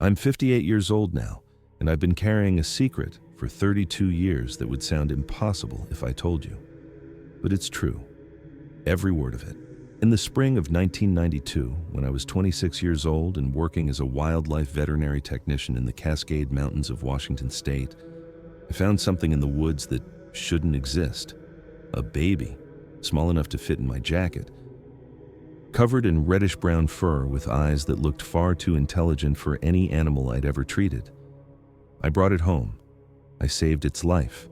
I'm 58 years old now, and I've been carrying a secret for 32 years that would sound impossible if I told you. But it's true, every word of it. In the spring of 1992, when I was 26 years old and working as a wildlife veterinary technician in the Cascade Mountains of Washington State, I found something in the woods that shouldn't exist. A baby, small enough to fit in my jacket, covered in reddish-brown fur with eyes that looked far too intelligent for any animal I'd ever treated. I brought it home. I saved its life.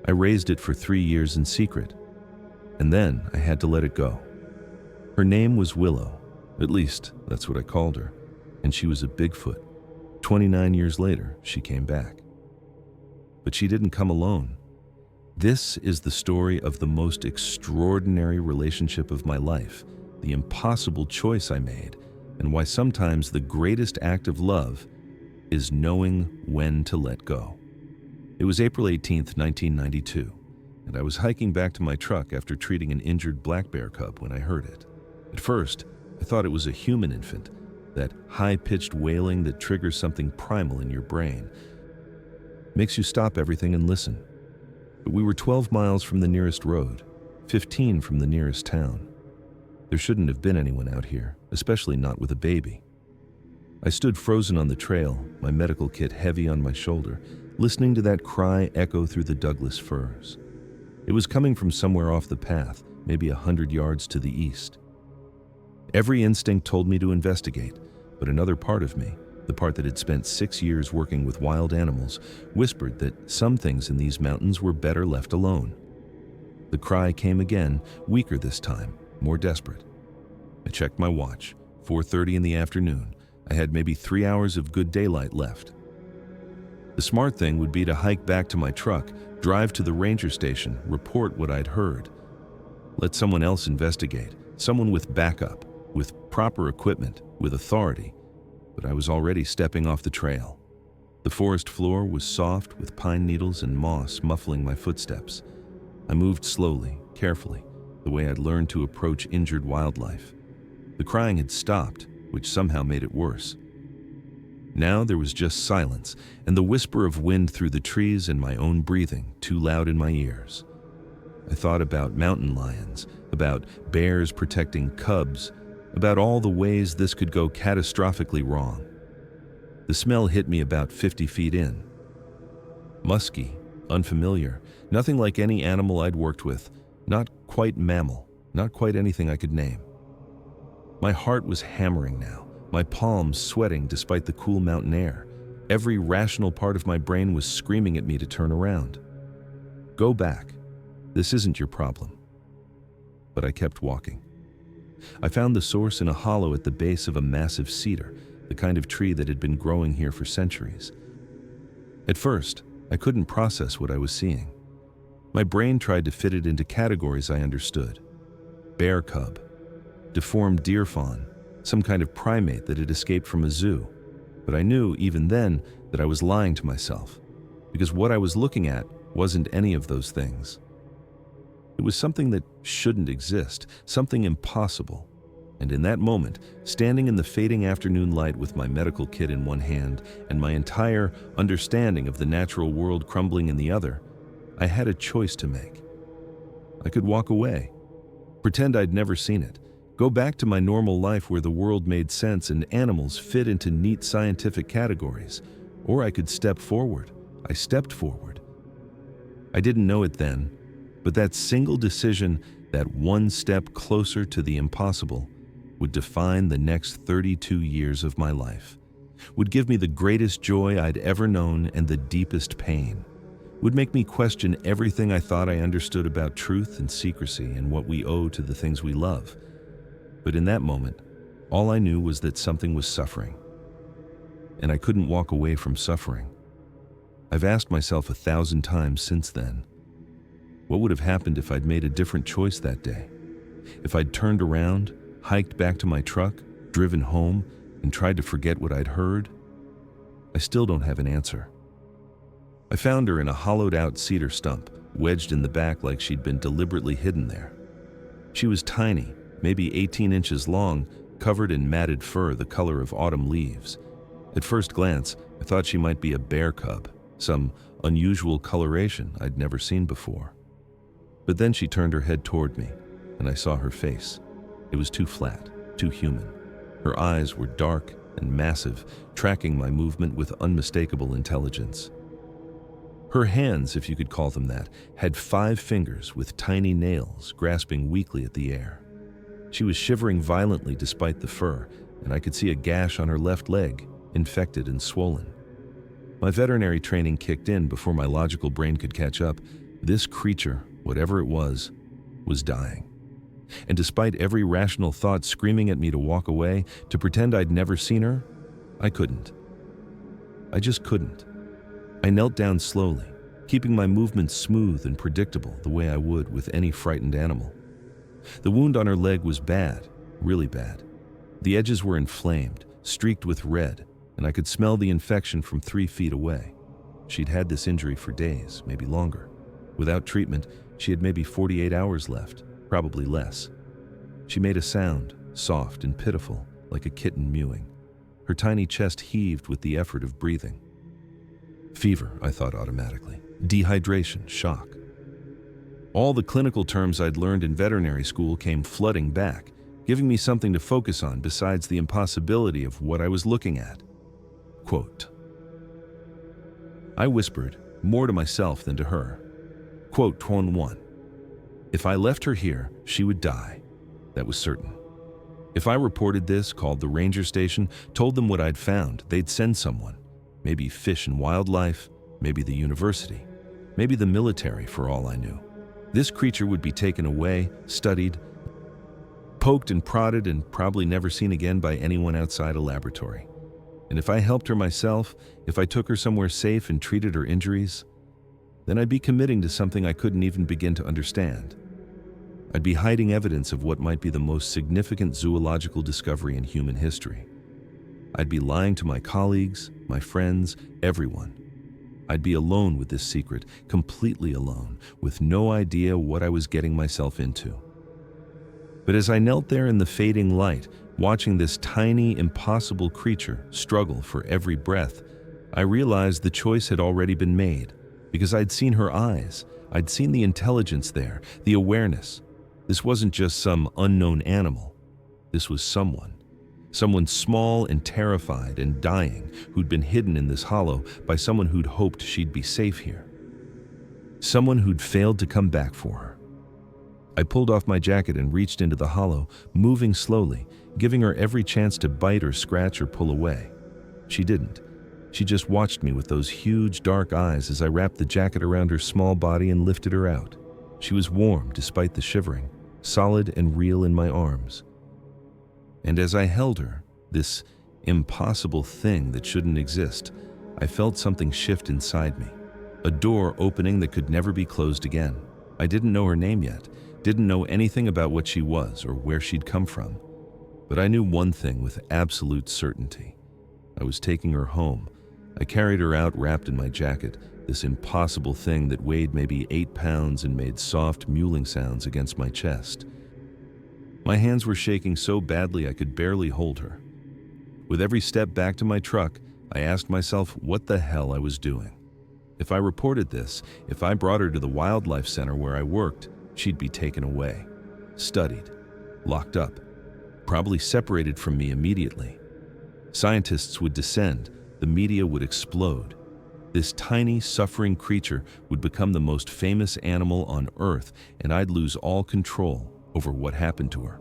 I raised it for 3 years in secret, and then I had to let it go. Her name was Willow, at least that's what I called her, and she was a Bigfoot. 29 years later, she came back. But she didn't come alone. This is the story of the most extraordinary relationship of my life, the impossible choice I made, and why sometimes the greatest act of love is knowing when to let go. It was April 18th, 1992, and I was hiking back to my truck after treating an injured black bear cub when I heard it. At first, I thought it was a human infant, that high-pitched wailing that triggers something primal in your brain. Makes you stop everything and listen. But we were 12 miles from the nearest road, 15 from the nearest town. There shouldn't have been anyone out here, especially not with a baby. I stood frozen on the trail, my medical kit heavy on my shoulder, listening to that cry echo through the Douglas firs. It was coming from somewhere off the path, maybe 100 yards to the east. Every instinct told me to investigate, but another part of me, the part that had spent 6 years working with wild animals, whispered that some things in these mountains were better left alone. The cry came again, weaker this time, more desperate. I checked my watch, 4:30 in the afternoon. I had maybe 3 hours of good daylight left. The smart thing would be to hike back to my truck, drive to the ranger station, report what I'd heard. Let someone else investigate, someone with backup, with proper equipment, with authority. But I was already stepping off the trail. The forest floor was soft with pine needles and moss muffling my footsteps. I moved slowly, carefully, the way I'd learned to approach injured wildlife. The crying had stopped, which somehow made it worse. Now there was just silence, and the whisper of wind through the trees and my own breathing, too loud in my ears. I thought about mountain lions, about bears protecting cubs, about all the ways this could go catastrophically wrong. The smell hit me about 50 feet in. Musky, unfamiliar, nothing like any animal I'd worked with, not quite mammal, not quite anything I could name. My heart was hammering now, my palms sweating despite the cool mountain air. Every rational part of my brain was screaming at me to turn around. Go back. This isn't your problem. But I kept walking. I found the source in a hollow at the base of a massive cedar, the kind of tree that had been growing here for centuries. At first, I couldn't process what I was seeing. My brain tried to fit it into categories I understood. Bear cub, deformed deer fawn, some kind of primate that had escaped from a zoo. But I knew, even then, that I was lying to myself, because what I was looking at wasn't any of those things. It was something that shouldn't exist, something impossible. And in that moment, standing in the fading afternoon light with my medical kit in one hand and my entire understanding of the natural world crumbling in the other, I had a choice to make. I could walk away, pretend I'd never seen it, go back to my normal life where the world made sense and animals fit into neat scientific categories, or I could step forward. I stepped forward. I didn't know it then, but that single decision, that one step closer to the impossible, would define the next 32 years of my life, would give me the greatest joy I'd ever known and the deepest pain, would make me question everything I thought I understood about truth and secrecy and what we owe to the things we love. But in that moment, all I knew was that something was suffering, and I couldn't walk away from suffering. I've asked myself 1,000 times since then, what would have happened if I'd made a different choice that day? If I'd turned around, hiked back to my truck, driven home, and tried to forget what I'd heard? I still don't have an answer. I found her in a hollowed-out cedar stump, wedged in the back like she'd been deliberately hidden there. She was tiny, maybe 18 inches long, covered in matted fur the color of autumn leaves. At first glance, I thought she might be a bear cub, some unusual coloration I'd never seen before. But then she turned her head toward me, and I saw her face. It was too flat, too human. Her eyes were dark and massive, tracking my movement with unmistakable intelligence. Her hands, if you could call them that, had 5 fingers with tiny nails grasping weakly at the air. She was shivering violently despite the fur, and I could see a gash on her left leg, infected and swollen. My veterinary training kicked in before my logical brain could catch up. This creature, whatever it was dying. And despite every rational thought screaming at me to walk away, to pretend I'd never seen her, I couldn't. I just couldn't. I knelt down slowly, keeping my movements smooth and predictable the way I would with any frightened animal. The wound on her leg was bad, really bad. The edges were inflamed, streaked with red, and I could smell the infection from 3 feet away. She'd had this injury for days, maybe longer. Without treatment, she had maybe 48 hours left, probably less. She made a sound, soft and pitiful, like a kitten mewing. Her tiny chest heaved with the effort of breathing. Fever, I thought automatically. Dehydration, shock. All the clinical terms I'd learned in veterinary school came flooding back, giving me something to focus on besides the impossibility of what I was looking at. Quote. I whispered, more to myself than to her. Quote 21. If I left her here, she would die. That was certain. If I reported this, called the ranger station, told them what I'd found, they'd send someone. Maybe Fish and Wildlife, maybe the university, maybe the military for all I knew. This creature would be taken away, studied, poked and prodded, and probably never seen again by anyone outside a laboratory. And if I helped her myself, if I took her somewhere safe and treated her injuries, then I'd be committing to something I couldn't even begin to understand. I'd be hiding evidence of what might be the most significant zoological discovery in human history. I'd be lying to my colleagues, my friends, everyone. I'd be alone with this secret, completely alone, with no idea what I was getting myself into. But as I knelt there in the fading light, watching this tiny, impossible creature struggle for every breath, I realized the choice had already been made, because I'd seen her eyes, I'd seen the intelligence there, the awareness. This wasn't just some unknown animal. This was someone small and terrified and dying, who'd been hidden in this hollow by someone who'd hoped she'd be safe here. Someone who'd failed to come back for her. I pulled off my jacket and reached into the hollow, moving slowly, giving her every chance to bite or scratch or pull away. She didn't. She just watched me with those huge dark eyes as I wrapped the jacket around her small body and lifted her out. She was warm despite the shivering, solid and real in my arms. And as I held her, this impossible thing that shouldn't exist, I felt something shift inside me. A door opening that could never be closed again. I didn't know her name yet, didn't know anything about what she was or where she'd come from. But I knew one thing with absolute certainty. I was taking her home. I carried her out wrapped in my jacket, this impossible thing that weighed maybe 8 pounds and made soft mewling sounds against my chest. My hands were shaking so badly I could barely hold her. With every step back to my truck, I asked myself what the hell I was doing. If I reported this, if I brought her to the wildlife center where I worked, she'd be taken away, studied, locked up, probably separated from me immediately. Scientists would descend, the media would explode. This tiny, suffering creature would become the most famous animal on Earth, and I'd lose all control over what happened to her.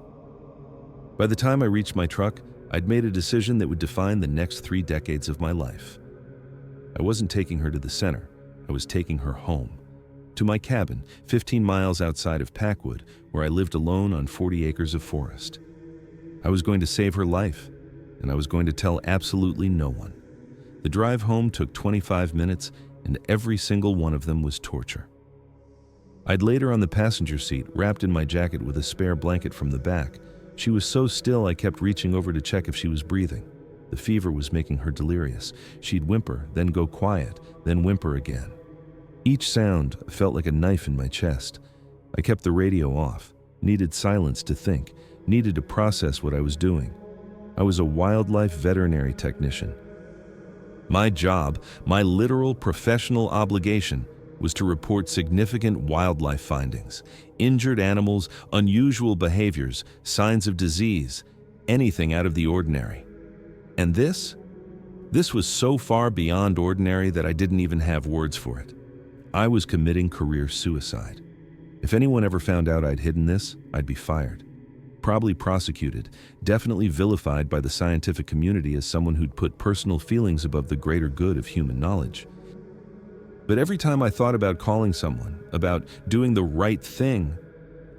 By the time I reached my truck, I'd made a decision that would define the next 3 decades of my life. I wasn't taking her to the center, I was taking her home. To my cabin, 15 miles outside of Packwood, where I lived alone on 40 acres of forest. I was going to save her life, and I was going to tell absolutely no one. The drive home took 25 minutes, and every single one of them was torture. I'd laid her on the passenger seat, wrapped in my jacket with a spare blanket from the back. She was so still I kept reaching over to check if she was breathing. The fever was making her delirious. She'd whimper, then go quiet, then whimper again. Each sound felt like a knife in my chest. I kept the radio off, needed silence to think, needed to process what I was doing. I was a wildlife veterinary technician. My job, my literal professional obligation, was to report significant wildlife findings, injured animals, unusual behaviors, signs of disease, anything out of the ordinary. And this was so far beyond ordinary that I didn't even have words for it. I was committing career suicide. If anyone ever found out I'd hidden this, I'd be fired. Probably prosecuted, definitely vilified by the scientific community as someone who'd put personal feelings above the greater good of human knowledge. But every time I thought about calling someone, about doing the right thing,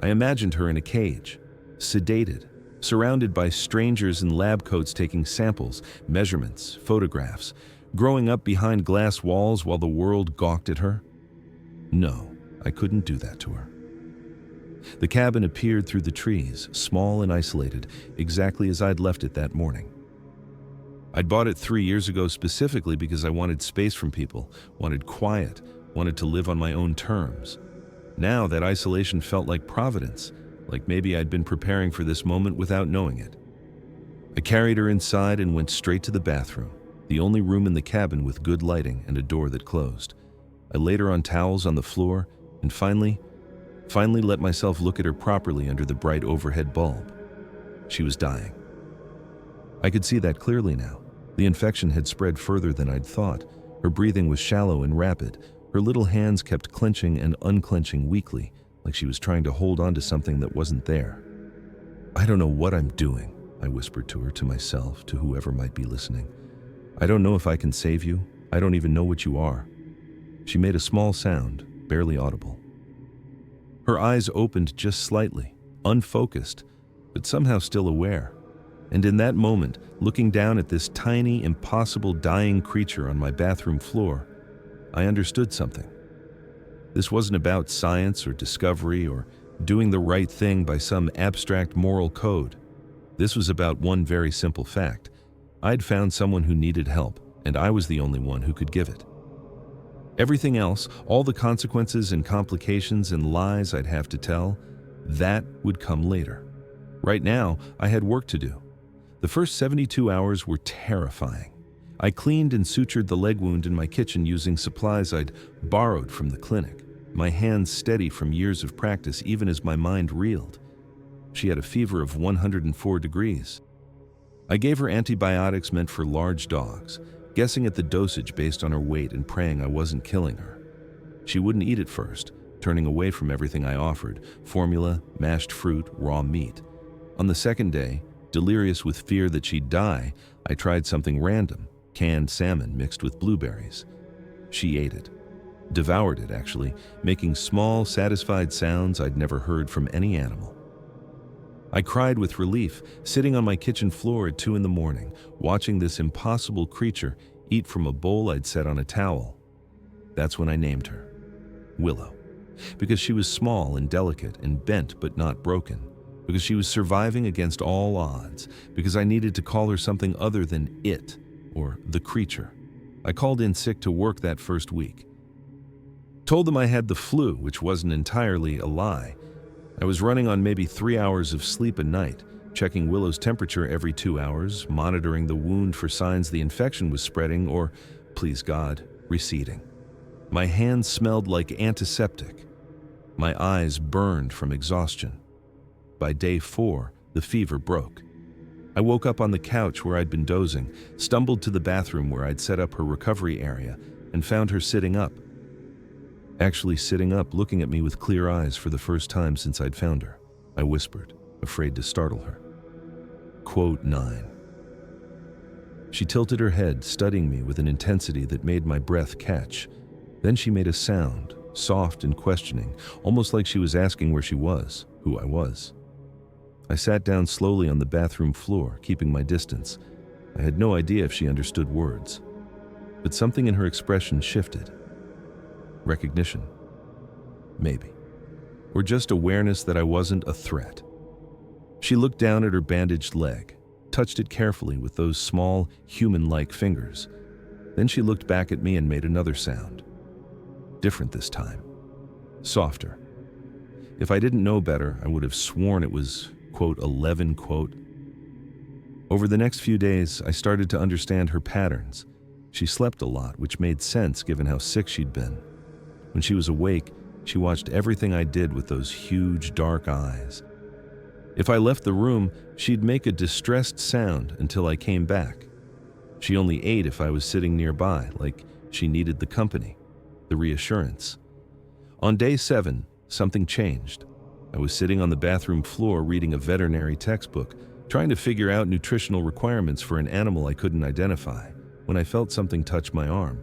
I imagined her in a cage, sedated, surrounded by strangers in lab coats taking samples, measurements, photographs, growing up behind glass walls while the world gawked at her. No, I couldn't do that to her. The cabin appeared through the trees, small and isolated, exactly as I'd left it that morning. I'd bought it 3 years ago specifically because I wanted space from people, wanted quiet, wanted to live on my own terms. Now that isolation felt like providence, like maybe I'd been preparing for this moment without knowing it. I carried her inside and went straight to the bathroom, the only room in the cabin with good lighting and a door that closed. I laid her on towels on the floor and finally let myself look at her properly under the bright overhead bulb. She was dying. I could see that clearly now. The infection had spread further than I'd thought. Her breathing was shallow and rapid. Her little hands kept clenching and unclenching weakly, like she was trying to hold on to something that wasn't there. "I don't know what I'm doing," I whispered to her, to myself, to whoever might be listening. "I don't know if I can save you. I don't even know what you are." She made a small sound, barely audible. Her eyes opened just slightly, unfocused, but somehow still aware. And in that moment, looking down at this tiny, impossible dying creature on my bathroom floor, I understood something. This wasn't about science or discovery or doing the right thing by some abstract moral code. This was about one very simple fact. I'd found someone who needed help, and I was the only one who could give it. Everything else, all the consequences and complications and lies I'd have to tell, that would come later. Right now, I had work to do. The first 72 hours were terrifying. I cleaned and sutured the leg wound in my kitchen using supplies I'd borrowed from the clinic, my hands steady from years of practice even as my mind reeled. She had a fever of 104 degrees. I gave her antibiotics meant for large dogs, guessing at the dosage based on her weight and praying I wasn't killing her. She wouldn't eat at first, turning away from everything I offered: formula, mashed fruit, raw meat. On the second day, delirious with fear that she'd die, I tried something random: canned salmon mixed with blueberries. She ate it. Devoured it, actually, making small, satisfied sounds I'd never heard from any animal. I cried with relief, sitting on my kitchen floor at 2 a.m, watching this impossible creature eat from a bowl I'd set on a towel. That's when I named her Willow, because she was small and delicate and bent but not broken, because she was surviving against all odds, because I needed to call her something other than it, or the creature. I called in sick to work that first week. Told them I had the flu, which wasn't entirely a lie. I was running on maybe 3 hours of sleep a night, checking Willow's temperature every 2 hours, monitoring the wound for signs the infection was spreading or, please God, receding. My hands smelled like antiseptic. My eyes burned from exhaustion. By day 4, the fever broke. I woke up on the couch where I'd been dozing, stumbled to the bathroom where I'd set up her recovery area, and found her sitting up. Actually sitting up, looking at me with clear eyes for the first time since I'd found her. I whispered, afraid to startle her. Quote 9. She tilted her head, studying me with an intensity that made my breath catch. Then she made a sound, soft and questioning, almost like she was asking where she was, who I was. I sat down slowly on the bathroom floor, keeping my distance. I had no idea if she understood words. But something in her expression shifted. Recognition. Maybe. Or just awareness that I wasn't a threat. She looked down at her bandaged leg, touched it carefully with those small, human-like fingers. Then she looked back at me and made another sound. Different this time. Softer. If I didn't know better, I would have sworn it was, quote, 11, quote. Over the next few days, I started to understand her patterns. She slept a lot, which made sense given how sick she'd been. When she was awake, she watched everything I did with those huge, dark eyes. If I left the room, she'd make a distressed sound until I came back. She only ate if I was sitting nearby, like she needed the company, the reassurance. On day 7, something changed. I was sitting on the bathroom floor reading a veterinary textbook, trying to figure out nutritional requirements for an animal I couldn't identify, when I felt something touch my arm.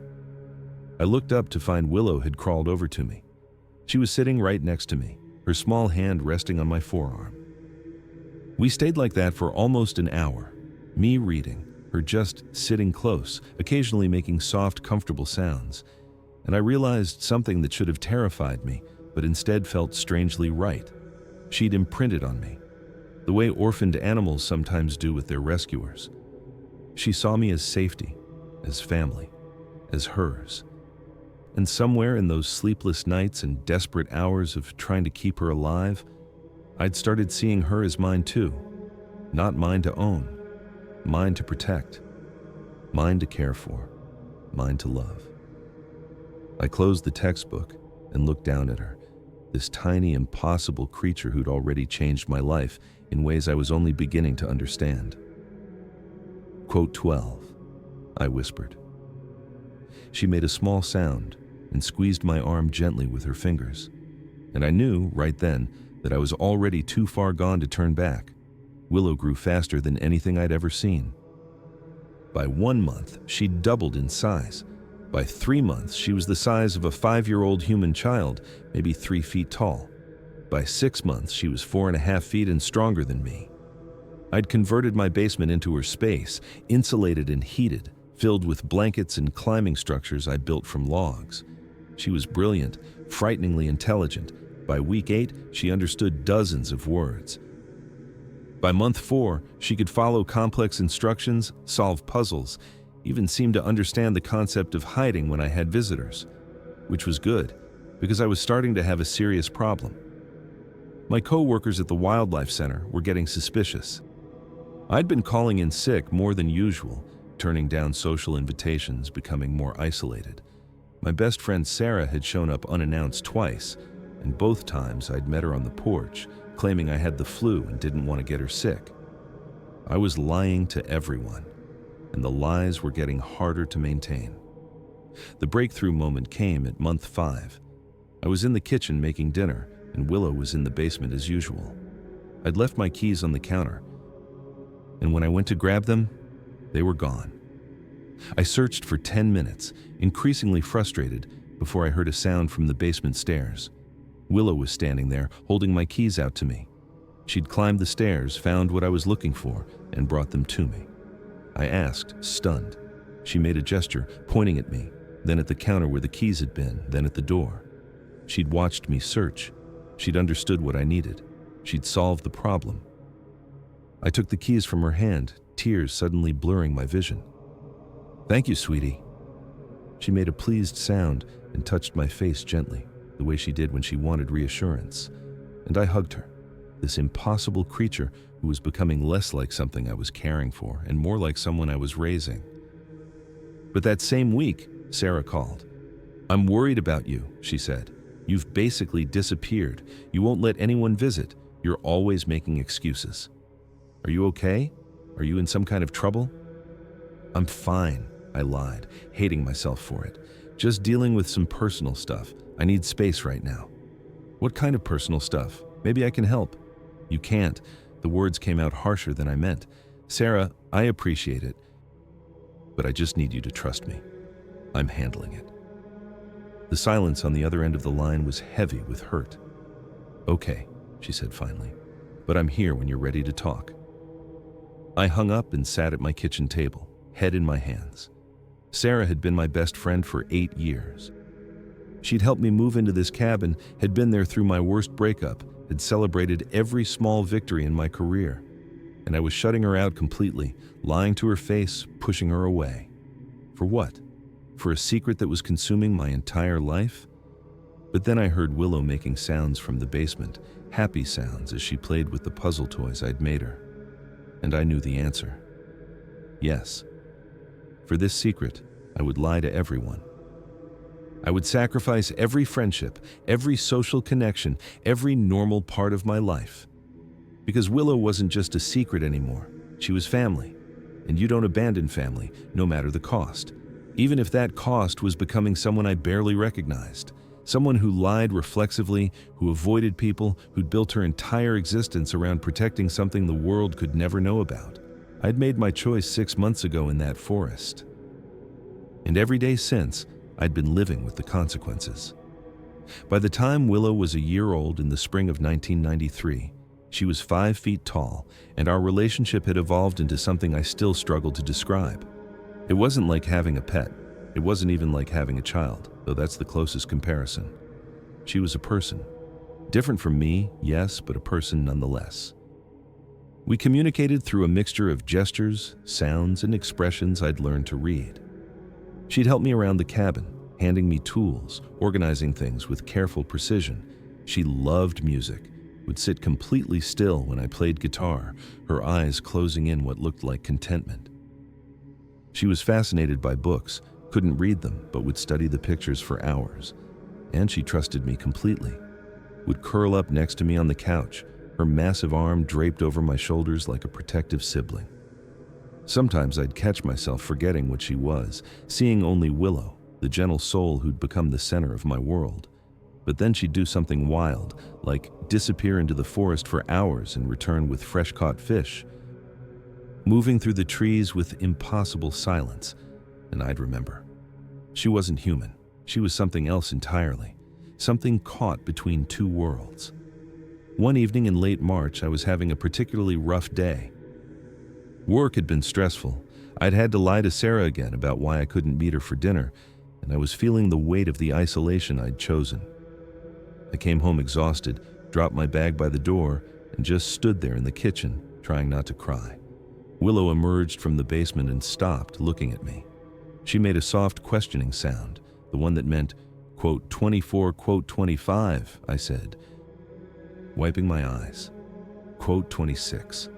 I looked up to find Willow had crawled over to me. She was sitting right next to me, her small hand resting on my forearm. We stayed like that for almost an hour, me reading, her just sitting close, occasionally making soft, comfortable sounds. And I realized something that should have terrified me, but instead felt strangely right. She'd imprinted on me, the way orphaned animals sometimes do with their rescuers. She saw me as safety, as family, as hers. And somewhere in those sleepless nights and desperate hours of trying to keep her alive, I'd started seeing her as mine too. Not mine to own, mine to protect, mine to care for, mine to love. I closed the textbook and looked down at her, this tiny, impossible creature who'd already changed my life in ways I was only beginning to understand. Quote 12, I whispered. She made a small sound and squeezed my arm gently with her fingers, and I knew right then that I was already too far gone to turn back. Willow grew faster than anything I'd ever seen. By 1 month, she'd doubled in size. By 3 months, she was the size of a 5-year-old human child, maybe 3 feet tall. By 6 months, she was 4.5 feet and stronger than me. I'd converted my basement into her space, insulated and heated, filled with blankets and climbing structures I built from logs. She was brilliant, frighteningly intelligent. By week 8, she understood dozens of words. By month 4, she could follow complex instructions, solve puzzles, even seemed to understand the concept of hiding when I had visitors, which was good, because I was starting to have a serious problem. My co-workers at the wildlife center were getting suspicious. I'd been calling in sick more than usual, turning down social invitations, becoming more isolated. My best friend Sarah had shown up unannounced twice, and both times I'd met her on the porch, claiming I had the flu and didn't want to get her sick. I was lying to everyone, and the lies were getting harder to maintain. The breakthrough moment came at month 5. I was in the kitchen making dinner, and Willow was in the basement as usual. I'd left my keys on the counter, and when I went to grab them, they were gone. I searched for 10 minutes, increasingly frustrated, before I heard a sound from the basement stairs. Willow was standing there, holding my keys out to me. She'd climbed the stairs, found what I was looking for, and brought them to me. I asked, stunned. She made a gesture, pointing at me, then at the counter where the keys had been, then at the door. She'd watched me search. She'd understood what I needed. She'd solved the problem. I took the keys from her hand, tears suddenly blurring my vision. "Thank you, sweetie." She made a pleased sound and touched my face gently, the way she did when she wanted reassurance. And I hugged her, this impossible creature who was becoming less like something I was caring for and more like someone I was raising. But that same week, Sarah called. "I'm worried about you," she said. "You've basically disappeared. You won't let anyone visit. You're always making excuses. Are you okay? Are you in some kind of trouble?" "I'm fine," I lied, hating myself for it. "Just dealing with some personal stuff. I need space right now." "What kind of personal stuff? Maybe I can help." "You can't." The words came out harsher than I meant. "Sarah, I appreciate it, but I just need you to trust me. I'm handling it." The silence on the other end of the line was heavy with hurt. "Okay," she said finally, "but I'm here when you're ready to talk." I hung up and sat at my kitchen table, head in my hands. Sarah had been my best friend for 8 years. She'd helped me move into this cabin, had been there through my worst breakup, had celebrated every small victory in my career. And I was shutting her out completely, lying to her face, pushing her away. For what? For a secret that was consuming my entire life? But then I heard Willow making sounds from the basement, happy sounds as she played with the puzzle toys I'd made her. And I knew the answer. Yes. For this secret, I would lie to everyone. I would sacrifice every friendship, every social connection, every normal part of my life. Because Willow wasn't just a secret anymore. She was family. And you don't abandon family, no matter the cost. Even if that cost was becoming someone I barely recognized. Someone who lied reflexively, who avoided people, who'd built her entire existence around protecting something the world could never know about. I'd made my choice 6 months ago in that forest. And every day since, I'd been living with the consequences. By the time Willow was a year old in the spring of 1993, she was 5 feet tall, and our relationship had evolved into something I still struggle to describe. It wasn't like having a pet. It wasn't even like having a child, though that's the closest comparison. She was a person. Different from me, yes, but a person nonetheless. We communicated through a mixture of gestures, sounds, and expressions I'd learned to read. She'd help me around the cabin, handing me tools, organizing things with careful precision. She loved music, would sit completely still when I played guitar, her eyes closing in what looked like contentment. She was fascinated by books, couldn't read them, but would study the pictures for hours. And she trusted me completely. Would curl up next to me on the couch, her massive arm draped over my shoulders like a protective sibling. Sometimes I'd catch myself forgetting what she was, seeing only Willow, the gentle soul who'd become the center of my world. But then she'd do something wild, like disappear into the forest for hours and return with fresh-caught fish, moving through the trees with impossible silence. And I'd remember. She wasn't human. She was something else entirely, something caught between two worlds. One evening in late March, I was having a particularly rough day. Work had been stressful. I'd had to lie to Sarah again about why I couldn't meet her for dinner, and I was feeling the weight of the isolation I'd chosen. I came home exhausted, dropped my bag by the door, and just stood there in the kitchen, trying not to cry. Willow emerged from the basement and stopped, looking at me. She made a soft questioning sound, the one that meant, quote, 24, quote, 25, I said, wiping my eyes. Quote, 26.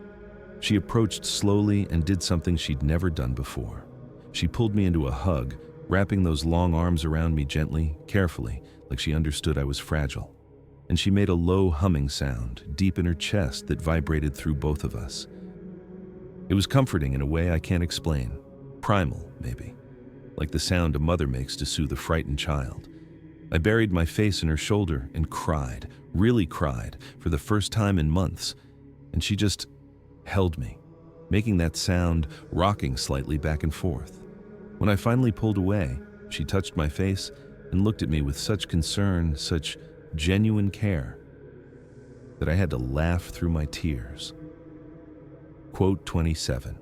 She approached slowly and did something she'd never done before. She pulled me into a hug, wrapping those long arms around me gently, carefully, like she understood I was fragile. And she made a low humming sound, deep in her chest, that vibrated through both of us. It was comforting in a way I can't explain. Primal, maybe. Like the sound a mother makes to soothe a frightened child. I buried my face in her shoulder and cried, really cried, for the first time in months. And she just held me, making that sound, rocking slightly back and forth. When I finally pulled away, she touched my face and looked at me with such concern, such genuine care, that I had to laugh through my tears. Quote 27.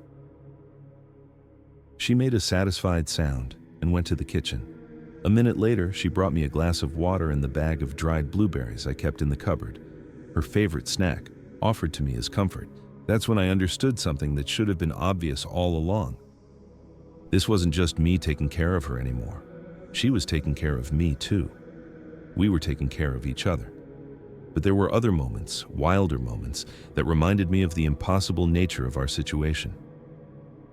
She made a satisfied sound and went to the kitchen. A minute later, she brought me a glass of water and the bag of dried blueberries I kept in the cupboard, her favorite snack, offered to me as comfort. That's when I understood something that should have been obvious all along. This wasn't just me taking care of her anymore. She was taking care of me too. We were taking care of each other. But there were other moments, wilder moments, that reminded me of the impossible nature of our situation.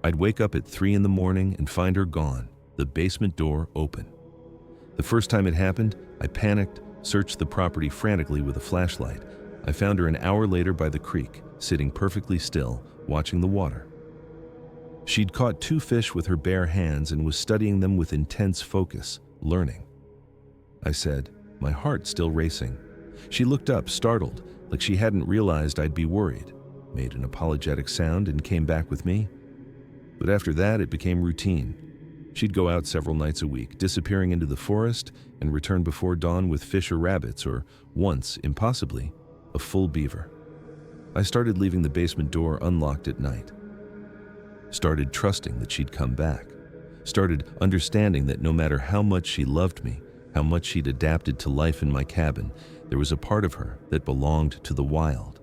I'd wake up at 3 a.m. and find her gone, the basement door open. The first time it happened, I panicked, searched the property frantically with a flashlight. I found her an hour later by the creek, sitting perfectly still, watching the water. She'd caught 2 fish with her bare hands and was studying them with intense focus, learning. I said, my heart still racing. She looked up, startled, like she hadn't realized I'd be worried, made an apologetic sound and came back with me. But after that, it became routine. She'd go out several nights a week, disappearing into the forest and return before dawn with fish or rabbits, or once, impossibly, a full beaver. I started leaving the basement door unlocked at night. Started trusting that she'd come back. Started understanding that no matter how much she loved me, how much she'd adapted to life in my cabin, there was a part of her that belonged to the wild.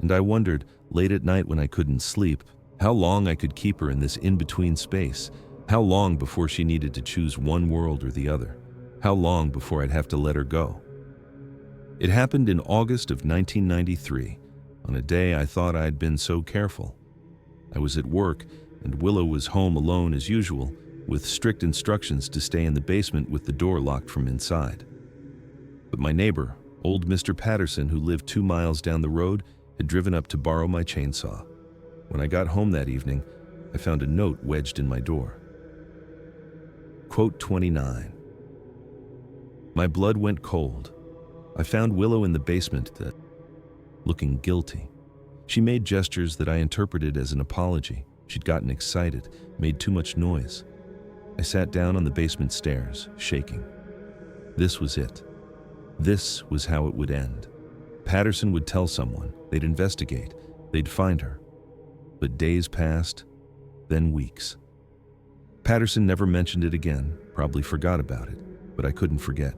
And I wondered, late at night when I couldn't sleep, how long I could keep her in this in-between space, how long before she needed to choose one world or the other, how long before I'd have to let her go. It happened in August of 1993, on a day I thought I'd been so careful. I was at work, and Willow was home alone as usual, with strict instructions to stay in the basement with the door locked from inside. But my neighbor, old Mr. Patterson, who lived 2 miles down the road, had driven up to borrow my chainsaw. When I got home that evening, I found a note wedged in my door. Quote 29. My blood went cold. I found Willow in the basement, looking guilty. She made gestures that I interpreted as an apology. She'd gotten excited, made too much noise. I sat down on the basement stairs, shaking. This was it. This was how it would end. Patterson would tell someone, they'd investigate, they'd find her. But days passed, then weeks. Patterson never mentioned it again, probably forgot about it, but I couldn't forget.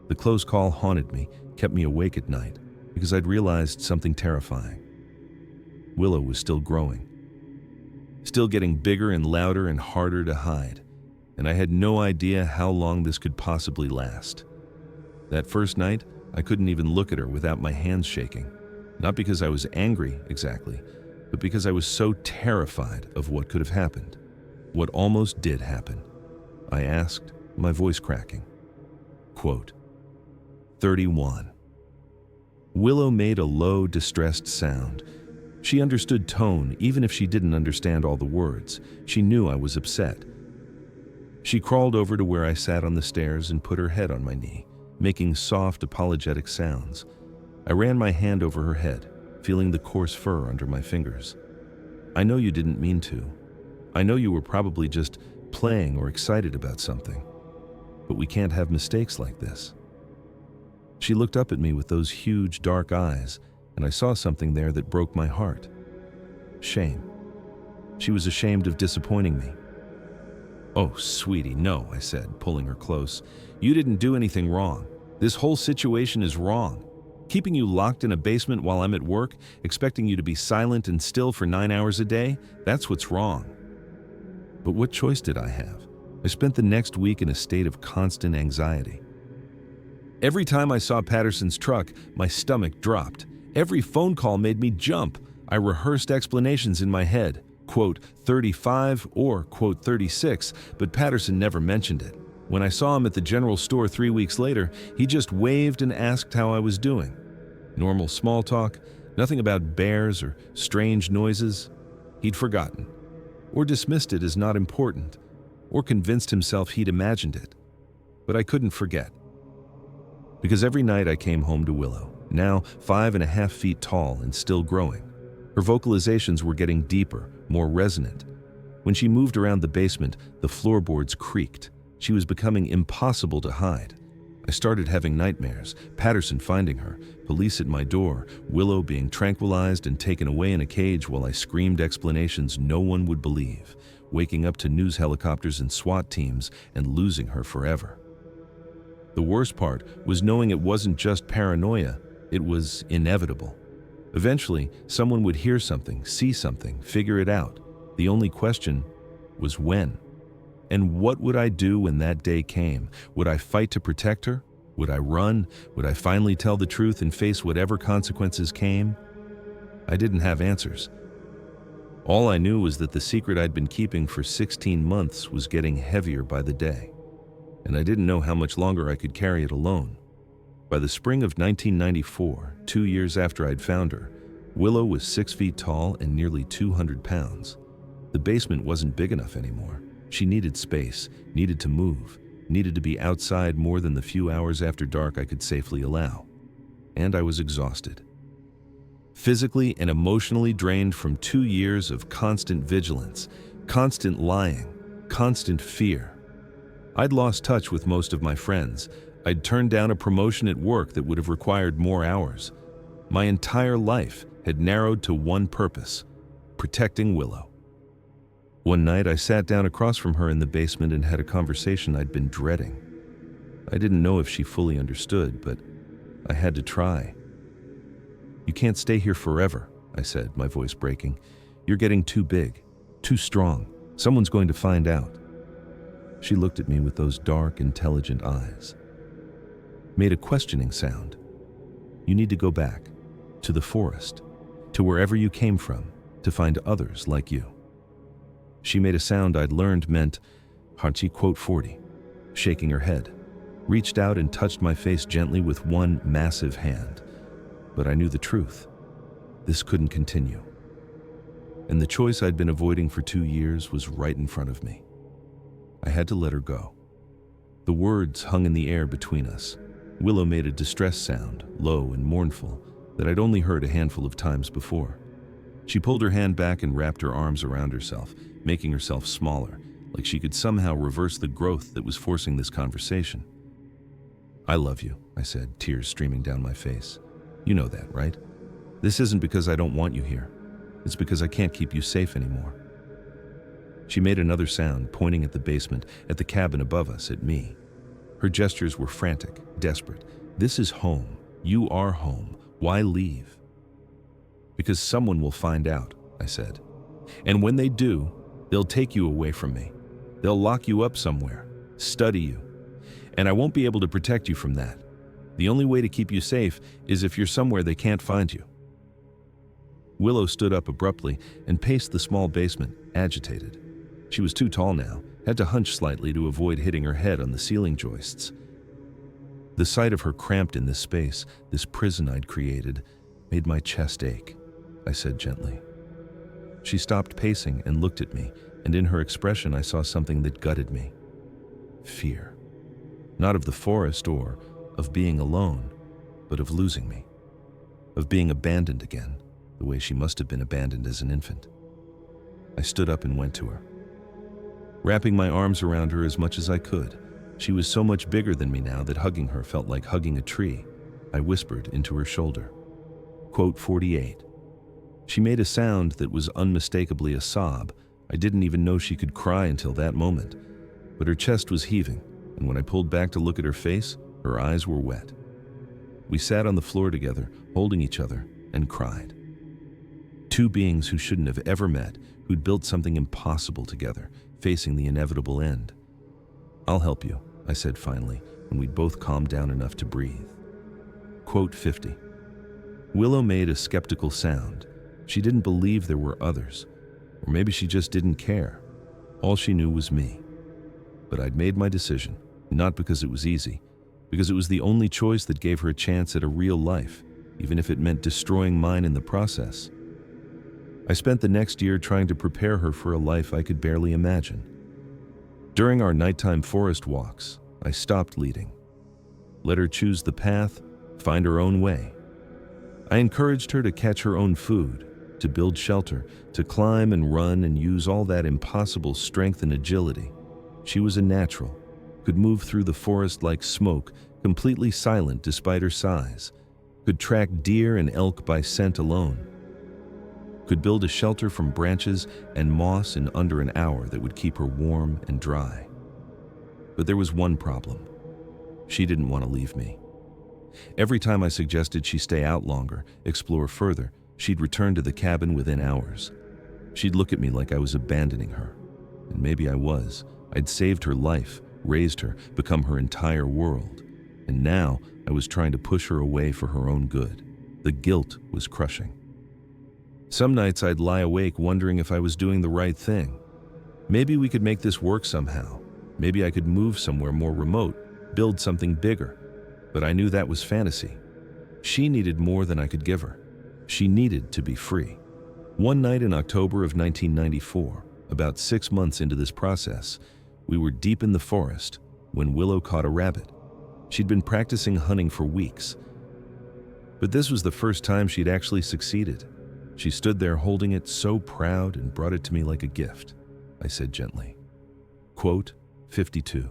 The close call haunted me, kept me awake at night, because I'd realized something terrifying. Willow was still growing, still getting bigger and louder and harder to hide, and I had no idea how long this could possibly last. That first night, I couldn't even look at her without my hands shaking, not because I was angry exactly, but because I was so terrified of what could have happened, what almost did happen. I asked, my voice cracking. Quote, 31. Willow made a low, distressed sound. She understood tone, even if she didn't understand all the words. She knew I was upset. She crawled over to where I sat on the stairs and put her head on my knee, making soft, apologetic sounds. I ran my hand over her head, feeling the coarse fur under my fingers. I know you didn't mean to. I know you were probably just playing or excited about something. But we can't have mistakes like this. She looked up at me with those huge, dark eyes, and I saw something there that broke my heart. Shame. She was ashamed of disappointing me. Oh, sweetie, no, I said, pulling her close. You didn't do anything wrong. This whole situation is wrong. Keeping you locked in a basement while I'm at work, expecting you to be silent and still for 9 hours a day, that's what's wrong. But what choice did I have? I spent the next week in a state of constant anxiety. Every time I saw Patterson's truck, my stomach dropped. Every phone call made me jump. I rehearsed explanations in my head, quote 35 or quote 36, but Patterson never mentioned it. When I saw him at the general store 3 weeks later, he just waved and asked how I was doing. Normal small talk, nothing about bears or strange noises. He'd forgotten, or dismissed it as not important, or convinced himself he'd imagined it. But I couldn't forget. Because every night I came home to Willow, now 5.5 feet tall and still growing. Her vocalizations were getting deeper, more resonant. When she moved around the basement, the floorboards creaked. She was becoming impossible to hide. I started having nightmares, Patterson finding her, police at my door, Willow being tranquilized and taken away in a cage while I screamed explanations no one would believe, waking up to news helicopters and SWAT teams and losing her forever. The worst part was knowing it wasn't just paranoia, it was inevitable. Eventually, someone would hear something, see something, figure it out. The only question was when. And what would I do when that day came? Would I fight to protect her? Would I run? Would I finally tell the truth and face whatever consequences came? I didn't have answers. All I knew was that the secret I'd been keeping for 16 months was getting heavier by the day, and I didn't know how much longer I could carry it alone. By the spring of 1994, 2 years after I'd found her, Willow was 6 feet tall and nearly 200 pounds. The basement wasn't big enough anymore. She needed space, needed to move, needed to be outside more than the few hours after dark I could safely allow. And I was exhausted. Physically and emotionally drained from 2 years of constant vigilance, constant lying, constant fear. I'd lost touch with most of my friends. I'd turned down a promotion at work that would have required more hours. My entire life had narrowed to one purpose: protecting Willow. One night, I sat down across from her in the basement and had a conversation I'd been dreading. I didn't know if she fully understood, but I had to try. "You can't stay here forever," I said, my voice breaking. "You're getting too big, too strong. Someone's going to find out." She looked at me with those dark, intelligent eyes. Made a questioning sound. "You need to go back, to the forest, to wherever you came from, to find others like you." She made a sound I'd learned meant Hachi, quote 40, shaking her head, reached out and touched my face gently with one massive hand. But I knew the truth. This couldn't continue. And the choice I'd been avoiding for 2 years was right in front of me. I had to let her go. The words hung in the air between us. Willow made a distressed sound, low and mournful, that I'd only heard a handful of times before. She pulled her hand back and wrapped her arms around herself, making herself smaller, like she could somehow reverse the growth that was forcing this conversation. "I love you," I said, tears streaming down my face. "You know that, right? This isn't because I don't want you here. It's because I can't keep you safe anymore." She made another sound, pointing at the basement, at the cabin above us, at me. Her gestures were frantic, desperate. "This is home. You are home. Why leave?" "Because someone will find out," I said. "And when they do, they'll take you away from me. They'll lock you up somewhere, study you. And I won't be able to protect you from that. The only way to keep you safe is if you're somewhere they can't find you." Willow stood up abruptly and paced the small basement, agitated. She was too tall now, had to hunch slightly to avoid hitting her head on the ceiling joists. The sight of her cramped in this space, this prison I'd created, made my chest ache, I said gently. She stopped pacing and looked at me, and in her expression I saw something that gutted me. Fear. Not of the forest or of being alone, but of losing me. Of being abandoned again, the way she must have been abandoned as an infant. I stood up and went to her. Wrapping my arms around her as much as I could, she was so much bigger than me now that hugging her felt like hugging a tree. I whispered into her shoulder. Quote 48. She made a sound that was unmistakably a sob. I didn't even know she could cry until that moment, but her chest was heaving, and when I pulled back to look at her face, her eyes were wet. We sat on the floor together, holding each other, and cried. Two beings who shouldn't have ever met, who'd built something impossible together, facing the inevitable end. "I'll help you," I said finally, when we'd both calmed down enough to breathe. Quote 50. Willow made a skeptical sound. She didn't believe there were others, or maybe she just didn't care. All she knew was me. But I'd made my decision, not because it was easy, because it was the only choice that gave her a chance at a real life, even if it meant destroying mine in the process. I spent the next year trying to prepare her for a life I could barely imagine. During our nighttime forest walks, I stopped leading. Let her choose the path, find her own way. I encouraged her to catch her own food, to build shelter, to climb and run and use all that impossible strength and agility. She was a natural, could move through the forest like smoke, completely silent despite her size, could track deer and elk by scent alone, could build a shelter from branches and moss in under an hour that would keep her warm and dry. But there was one problem. She didn't want to leave me. Every time I suggested she stay out longer, explore further, she'd return to the cabin within hours. She'd look at me like I was abandoning her. And maybe I was. I'd saved her life, raised her, become her entire world. And now I was trying to push her away for her own good. The guilt was crushing. Some nights I'd lie awake wondering if I was doing the right thing. Maybe we could make this work somehow. Maybe I could move somewhere more remote, build something bigger. But I knew that was fantasy. She needed more than I could give her. She needed to be free. One night in October of 1994, about 6 months into this process, we were deep in the forest when Willow caught a rabbit. She'd been practicing hunting for weeks. But this was the first time she'd actually succeeded. She stood there holding it so proud and brought it to me like a gift, I said gently. Quote 52.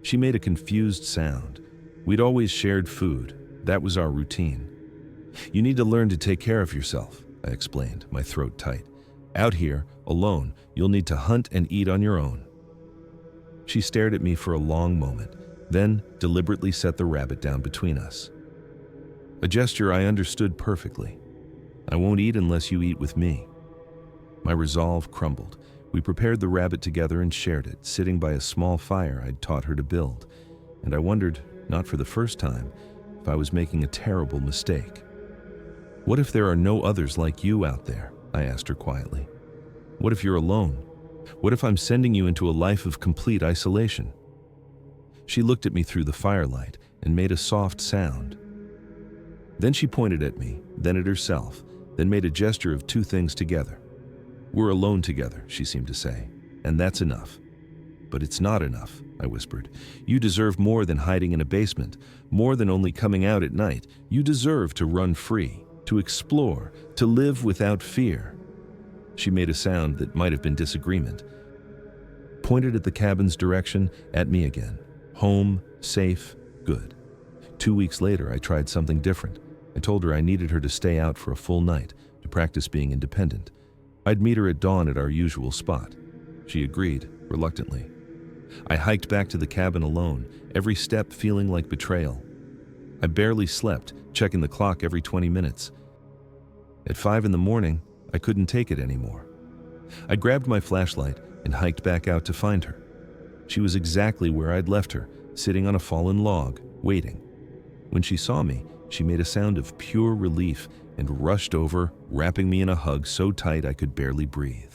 She made a confused sound. We'd always shared food. That was our routine. "You need to learn to take care of yourself," I explained, my throat tight. "Out here, alone, you'll need to hunt and eat on your own." She stared at me for a long moment, then deliberately set the rabbit down between us. A gesture I understood perfectly. I won't eat unless you eat with me. My resolve crumbled. We prepared the rabbit together and shared it, sitting by a small fire I'd taught her to build. And I wondered, not for the first time, if I was making a terrible mistake. "What if there are no others like you out there?" I asked her quietly. "What if you're alone, What if I'm sending you into a life of complete isolation?" She looked at me through the firelight and made a soft sound. Then she pointed at me, then at herself, then made a gesture of two things together. "We're alone together," she seemed to say, "and that's enough." "But it's not enough," I whispered. "You deserve more than hiding in a basement, more than only coming out at night. You deserve to run free, to explore, to live without fear." She made a sound that might have been disagreement, pointed at the cabin's direction, at me again. Home, safe, good. 2 weeks later, I tried something different. I told her I needed her to stay out for a full night, to practice being independent. I'd meet her at dawn at our usual spot. She agreed, reluctantly. I hiked back to the cabin alone, every step feeling like betrayal. I barely slept, checking the clock every 20 minutes. At 5 in the morning, I couldn't take it anymore. I grabbed my flashlight and hiked back out to find her. She was exactly where I'd left her, sitting on a fallen log, waiting. When she saw me, she made a sound of pure relief and rushed over, wrapping me in a hug so tight I could barely breathe.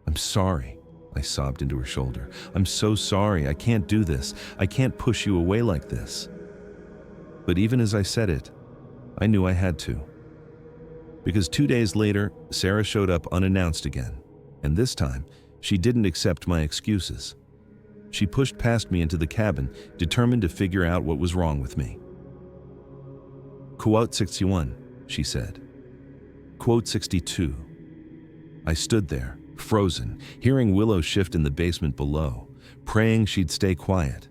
"I'm sorry," I sobbed into her shoulder. "I'm so sorry. I can't do this. I can't push you away like this." But even as I said it, I knew I had to. Because 2 days later, Sarah showed up unannounced again, and this time, she didn't accept my excuses. She pushed past me into the cabin, determined to figure out what was wrong with me. "Quote 61, she said. Quote 62. I stood there, frozen, hearing Willow shift in the basement below, praying she'd stay quiet,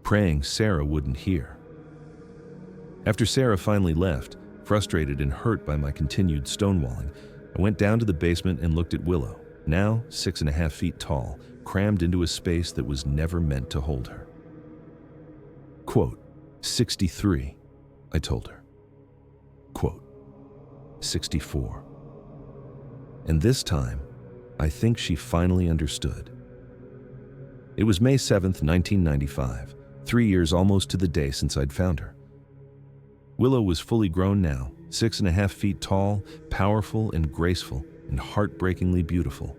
praying Sarah wouldn't hear. After Sarah finally left, frustrated and hurt by my continued stonewalling, I went down to the basement and looked at Willow, now 6.5 feet tall, crammed into a space that was never meant to hold her. Quote 63, I told her. Quote 64. And this time, I think she finally understood. It was May 7th, 1995, 3 years almost to the day since I'd found her. Willow was fully grown now, 6.5 feet tall, powerful and graceful, and heartbreakingly beautiful.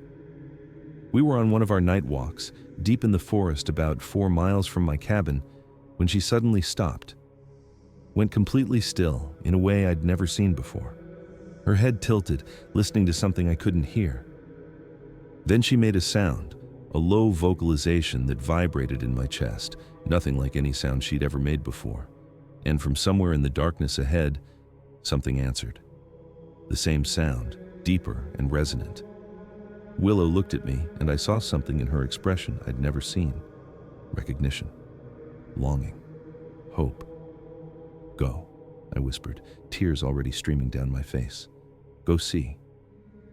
We were on one of our night walks, deep in the forest about 4 miles from my cabin, when she suddenly stopped. Went completely still, in a way I'd never seen before. Her head tilted, listening to something I couldn't hear. Then she made a sound, a low vocalization that vibrated in my chest, nothing like any sound she'd ever made before. And from somewhere in the darkness ahead, something answered. The same sound, deeper and resonant. Willow looked at me, and I saw something in her expression I'd never seen. Recognition, longing, hope. Go, I whispered, tears already streaming down my face. Go see.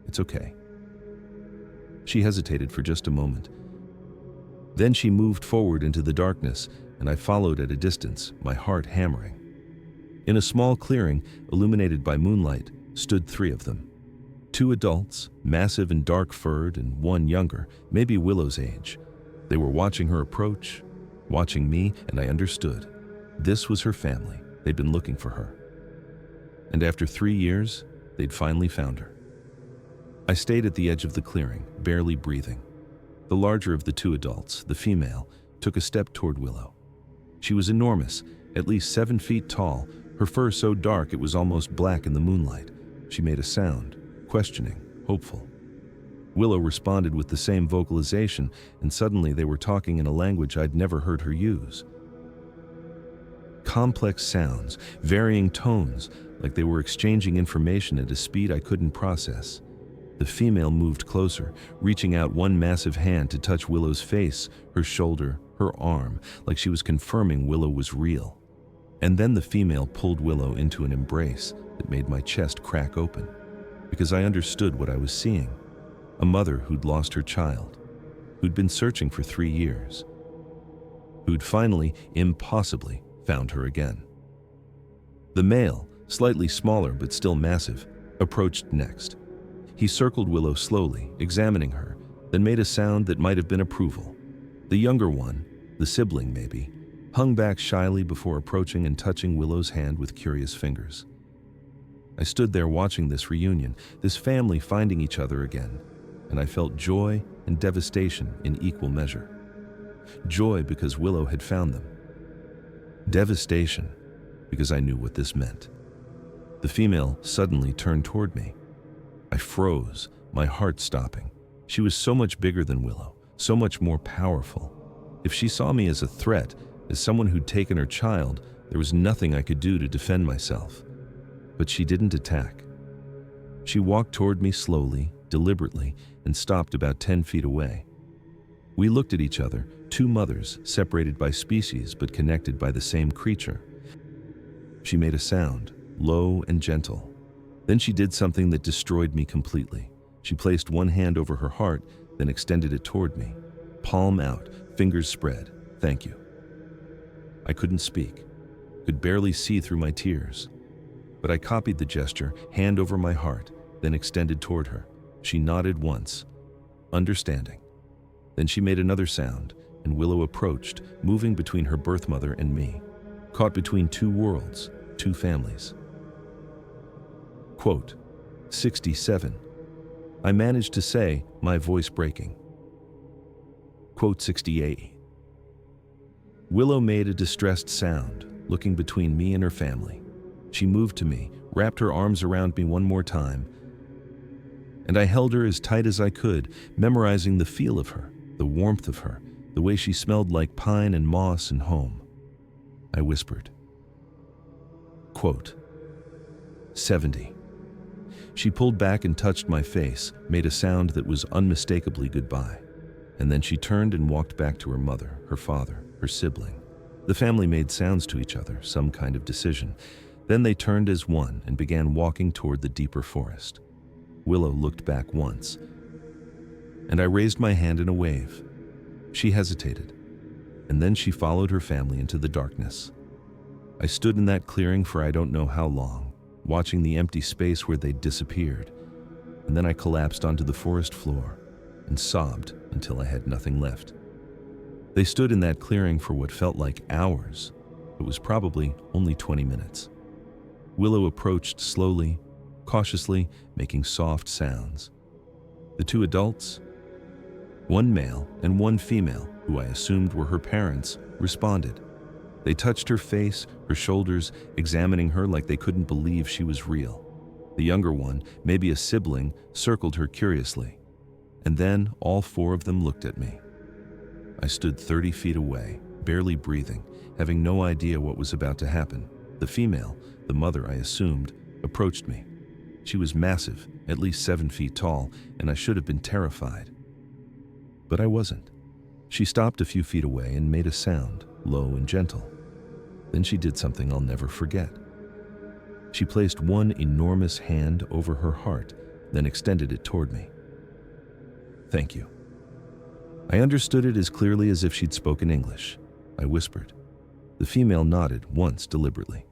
It's okay. She hesitated for just a moment. Then she moved forward into the darkness, and I followed at a distance, my heart hammering. In a small clearing, illuminated by moonlight, stood 3 of them. 2 adults, massive and dark-furred, and 1 younger, maybe Willow's age. They were watching her approach, watching me, and I understood. This was her family. They'd been looking for her. And after 3 years, they'd finally found her. I stayed at the edge of the clearing, barely breathing. The larger of the 2 adults, the female, took a step toward Willow. She was enormous, at least 7 feet tall, her fur so dark it was almost black in the moonlight. She made a sound, questioning, hopeful. Willow responded with the same vocalization, and suddenly they were talking in a language I'd never heard her use. Complex sounds, varying tones, like they were exchanging information at a speed I couldn't process. The female moved closer, reaching out one massive hand to touch Willow's face, her shoulder, her arm, like she was confirming Willow was real. And then the female pulled Willow into an embrace that made my chest crack open, because I understood what I was seeing. A mother who'd lost her child, who'd been searching for 3 years, who'd finally, impossibly, found her again. The male, slightly smaller but still massive, approached next. He circled Willow slowly, examining her, then made a sound that might have been approval. The younger one, the sibling maybe, hung back shyly before approaching and touching Willow's hand with curious fingers. I stood there watching this reunion, this family finding each other again, and I felt joy and devastation in equal measure. Joy because Willow had found them. Devastation because I knew what this meant. The female suddenly turned toward me. I froze, my heart stopping. She was so much bigger than Willow, so much more powerful. If she saw me as a threat, as someone who'd taken her child, there was nothing I could do to defend myself. But she didn't attack. She walked toward me slowly, deliberately, and stopped about 10 feet away. We looked at each other, two mothers separated by species but connected by the same creature. She made a sound, low and gentle. Then she did something that destroyed me completely. She placed one hand over her heart, then extended it toward me. Palm out, fingers spread. Thank you. I couldn't speak, could barely see through my tears. But I copied the gesture, hand over my heart, then extended toward her. She nodded once, understanding. Then she made another sound, and Willow approached, moving between her birth mother and me, caught between two worlds, two families. Quote, 67. I managed to say, my voice breaking. Quote 68. Willow made a distressed sound, looking between me and her family. She moved to me, wrapped her arms around me one more time, and I held her as tight as I could, memorizing the feel of her, the warmth of her, the way she smelled like pine and moss and home. I whispered. Quote, 70. She pulled back and touched my face, made a sound that was unmistakably goodbye. And then she turned and walked back to her mother, her father, her sibling. The family made sounds to each other, some kind of decision. Then they turned as one and began walking toward the deeper forest. Willow looked back once, and I raised my hand in a wave. She hesitated, and then she followed her family into the darkness. I stood in that clearing for I don't know how long, watching the empty space where they'd disappeared, and then I collapsed onto the forest floor and sobbed until I had nothing left. They stood in that clearing for what felt like hours. It was probably only 20 minutes. Willow approached slowly, cautiously, making soft sounds. The two adults, one male and one female, who I assumed were her parents, responded. They touched her face, her shoulders, examining her like they couldn't believe she was real. The younger one, maybe a sibling, circled her curiously. And then all four of them looked at me. I stood 30 feet away, barely breathing, having no idea what was about to happen. The female, the mother I assumed, approached me. She was massive, at least 7 feet tall, and I should have been terrified. But I wasn't. She stopped a few feet away and made a sound, low and gentle. Then she did something I'll never forget. She placed one enormous hand over her heart, then extended it toward me. Thank you. I understood it as clearly as if she'd spoken English. I whispered. The female nodded once deliberately.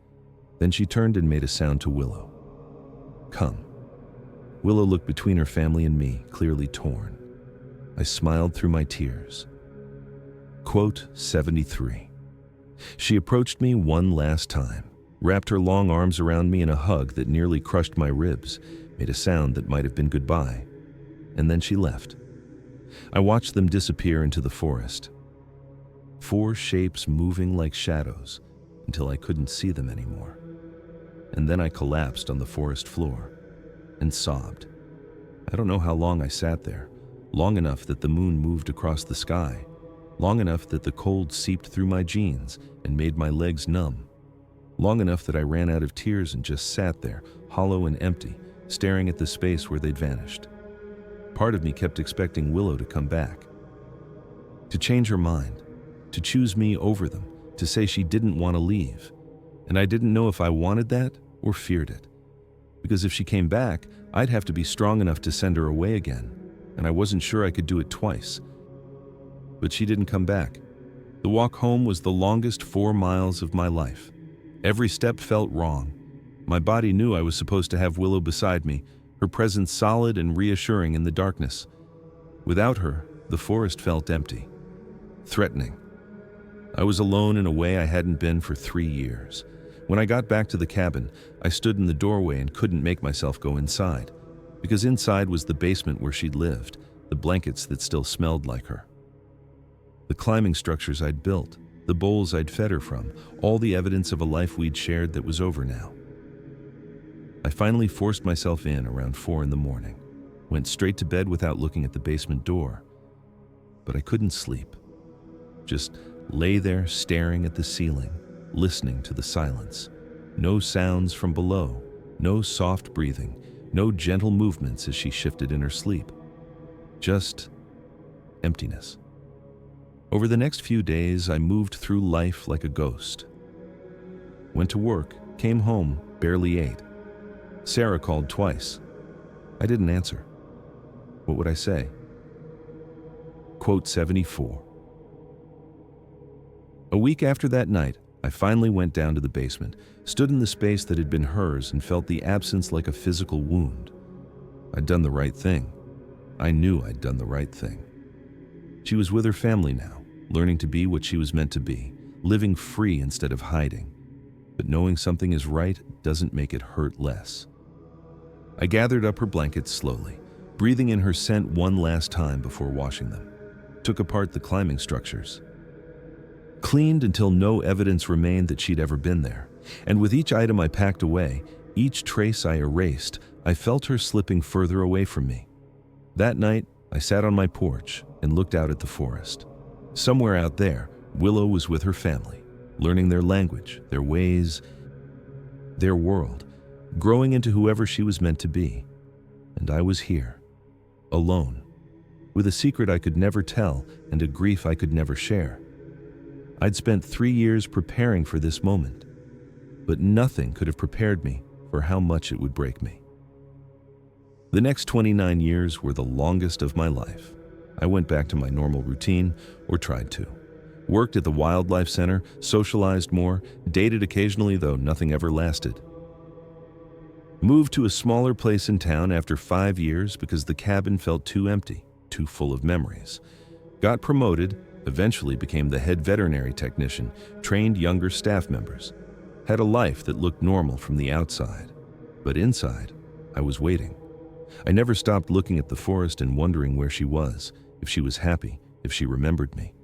Then she turned and made a sound to Willow. Come. Willow looked between her family and me, clearly torn. I smiled through my tears. Quote 73. She approached me one last time, wrapped her long arms around me in a hug that nearly crushed my ribs, made a sound that might have been goodbye, and then she left. I watched them disappear into the forest. 4 shapes moving like shadows until I couldn't see them anymore. And then I collapsed on the forest floor and sobbed. I don't know how long I sat there, long enough that the moon moved across the sky, long enough that the cold seeped through my jeans and made my legs numb, long enough that I ran out of tears and just sat there, hollow and empty, staring at the space where they'd vanished. Part of me kept expecting Willow to come back, to change her mind, to choose me over them, to say she didn't want to leave. And I didn't know if I wanted that or feared it. Because if she came back, I'd have to be strong enough to send her away again, and I wasn't sure I could do it twice. But she didn't come back. The walk home was the longest 4 miles of my life. Every step felt wrong. My body knew I was supposed to have Willow beside me, her presence solid and reassuring in the darkness. Without her, the forest felt empty, threatening. I was alone in a way I hadn't been for 3 years. When I got back to the cabin, I stood in the doorway and couldn't make myself go inside, because inside was the basement where she'd lived, the blankets that still smelled like her, the climbing structures I'd built, the bowls I'd fed her from, all the evidence of a life we'd shared that was over now. I finally forced myself in around 4 a.m, went straight to bed without looking at the basement door. But I couldn't sleep. Just lay there staring at the ceiling, listening to the silence. No sounds from below, no soft breathing, no gentle movements as she shifted in her sleep. Just emptiness. Over the next few days, I moved through life like a ghost. Went to work, came home, barely ate. Sarah called twice. I didn't answer. What would I say? Quote 74. A week after that night, I finally went down to the basement, stood in the space that had been hers, and felt the absence like a physical wound. I'd done the right thing. I knew I'd done the right thing. She was with her family now, learning to be what she was meant to be, living free instead of hiding. But knowing something is right doesn't make it hurt less. I gathered up her blankets slowly, breathing in her scent one last time before washing them. Took apart the climbing structures. Cleaned until no evidence remained that she'd ever been there. And with each item I packed away, each trace I erased, I felt her slipping further away from me. That night, I sat on my porch and looked out at the forest. Somewhere out there, Willow was with her family, learning their language, their ways, their world, growing into whoever she was meant to be. And I was here, alone, with a secret I could never tell and a grief I could never share. I'd spent 3 years preparing for this moment, but nothing could have prepared me for how much it would break me. The next 29 years were the longest of my life. I went back to my normal routine, or tried to. Worked at the wildlife center, socialized more, dated occasionally, though nothing ever lasted. Moved to a smaller place in town after 5 years because the cabin felt too empty, too full of memories. Got promoted, eventually became the head veterinary technician, trained younger staff members. Had a life that looked normal from the outside, but inside, I was waiting. I never stopped looking at the forest and wondering where she was, if she was happy, if she remembered me.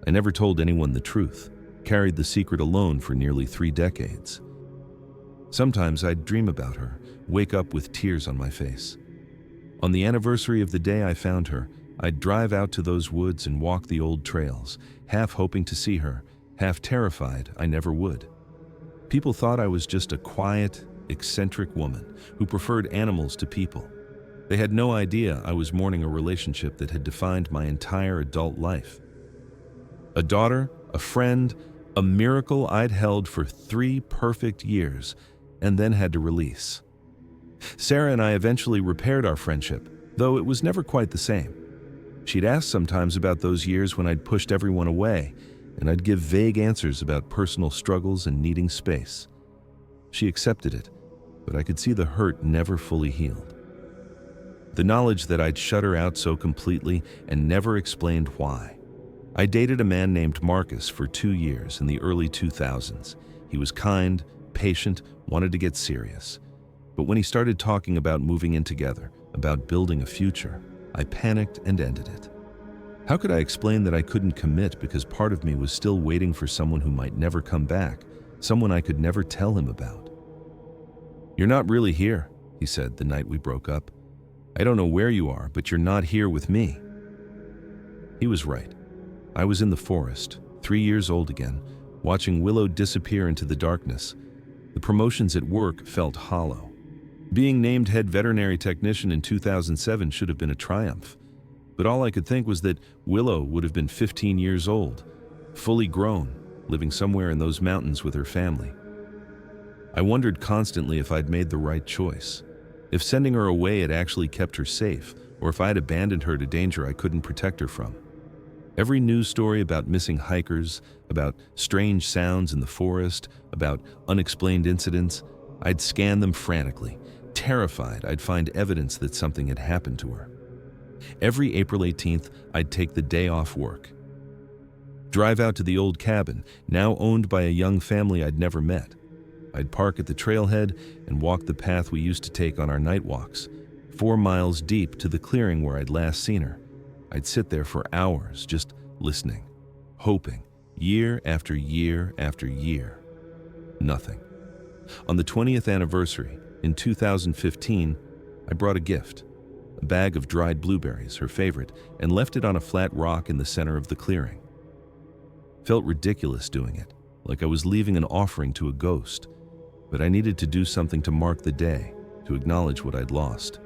I never told anyone the truth, carried the secret alone for nearly 3 decades. Sometimes I'd dream about her, wake up with tears on my face. On the anniversary of the day I found her, I'd drive out to those woods and walk the old trails, half hoping to see her, half terrified I never would. People thought I was just a quiet, eccentric woman who preferred animals to people. They had no idea I was mourning a relationship that had defined my entire adult life. A daughter, a friend, a miracle I'd held for 3 perfect years and then had to release. Sarah and I eventually repaired our friendship, though it was never quite the same. She'd ask sometimes about those years when I'd pushed everyone away, and I'd give vague answers about personal struggles and needing space. She accepted it, but I could see the hurt never fully healed. The knowledge that I'd shut her out so completely and never explained why. I dated a man named Marcus for 2 years in the early 2000s. He was kind, patient, wanted to get serious. But when he started talking about moving in together, about building a future, I panicked and ended it. How could I explain that I couldn't commit because part of me was still waiting for someone who might never come back, someone I could never tell him about? "You're not really here," he said the night we broke up. "I don't know where you are, but you're not here with me." He was right. I was in the forest, 3 years old again, watching Willow disappear into the darkness. The promotions at work felt hollow. Being named head veterinary technician in 2007 should have been a triumph. But all I could think was that Willow would have been 15 years old, fully grown, living somewhere in those mountains with her family. I wondered constantly if I'd made the right choice, if sending her away had actually kept her safe, or if I had abandoned her to danger I couldn't protect her from. Every news story about missing hikers, about strange sounds in the forest, about unexplained incidents, I'd scan them frantically, terrified I'd find evidence that something had happened to her. Every April 18th, I'd take the day off work. Drive out to the old cabin, now owned by a young family I'd never met. I'd park at the trailhead and walk the path we used to take on our night walks, 4 miles deep to the clearing where I'd last seen her, I'd sit there for hours just listening, hoping, year after year after year. Nothing. On the 20th anniversary, in 2015, I brought a gift, a bag of dried blueberries, her favorite, and left it on a flat rock in the center of the clearing. Felt ridiculous doing it, like I was leaving an offering to a ghost, but I needed to do something to mark the day, to acknowledge what I'd lost.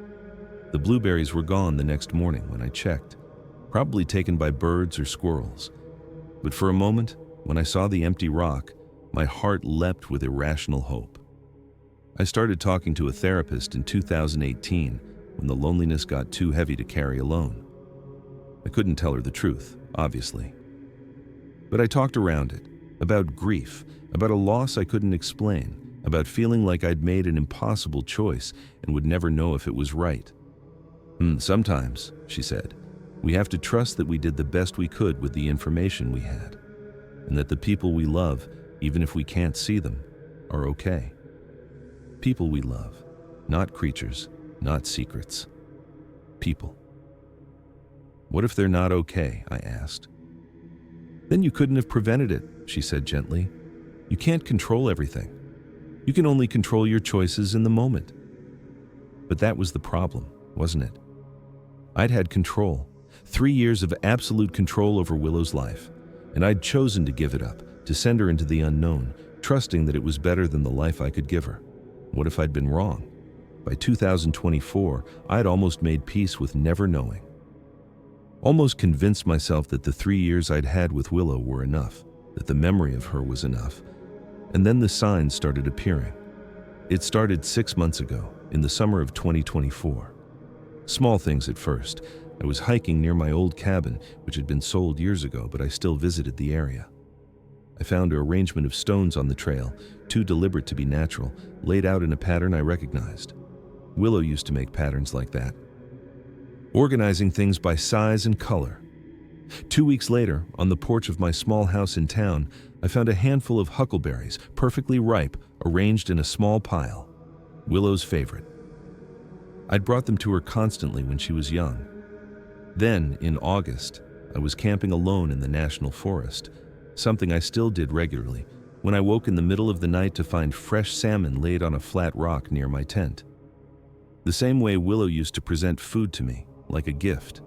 The blueberries were gone the next morning when I checked, probably taken by birds or squirrels. But for a moment, when I saw the empty rock, my heart leapt with irrational hope. I started talking to a therapist in 2018 when the loneliness got too heavy to carry alone. I couldn't tell her the truth, obviously. But I talked around it, about grief, about a loss I couldn't explain, about feeling like I'd made an impossible choice and would never know if it was right. Sometimes, she said, we have to trust that we did the best we could with the information we had, and that the people we love, even if we can't see them, are okay. People we love, not creatures, not secrets. People. What if they're not okay? I asked. Then you couldn't have prevented it, she said gently. You can't control everything. You can only control your choices in the moment. But that was the problem, wasn't it? I'd had control, 3 years of absolute control over Willow's life, and I'd chosen to give it up, to send her into the unknown, trusting that it was better than the life I could give her. What if I'd been wrong? By 2024, I'd almost made peace with never knowing. Almost convinced myself that the 3 years I'd had with Willow were enough, that the memory of her was enough. And then the signs started appearing. It started 6 months ago, in the summer of 2024. Small things at first. I was hiking near my old cabin, which had been sold years ago, but I still visited the area. I found an arrangement of stones on the trail, too deliberate to be natural, laid out in a pattern I recognized. Willow used to make patterns like that, organizing things by size and color. 2 weeks later, on the porch of my small house in town, I found a handful of huckleberries, perfectly ripe, arranged in a small pile. Willow's favorite. I'd brought them to her constantly when she was young. Then, in August, I was camping alone in the national forest, something I still did regularly, when I woke in the middle of the night to find fresh salmon laid on a flat rock near my tent. The same way Willow used to present food to me, like a gift.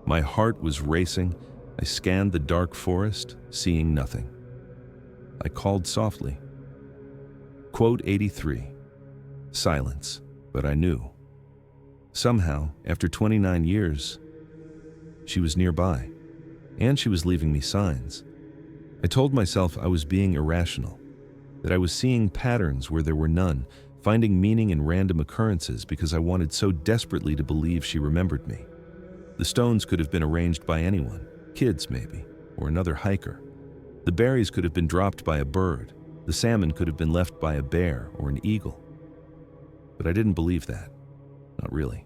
My heart was racing. I scanned the dark forest, seeing nothing. I called softly. Quote 83. Silence, but I knew. Somehow, after 29 years, she was nearby, and she was leaving me signs. I told myself I was being irrational, that I was seeing patterns where there were none, finding meaning in random occurrences because I wanted so desperately to believe she remembered me. The stones could have been arranged by anyone, kids maybe, or another hiker. The berries could have been dropped by a bird. The salmon could have been left by a bear or an eagle. But I didn't believe that. Not really.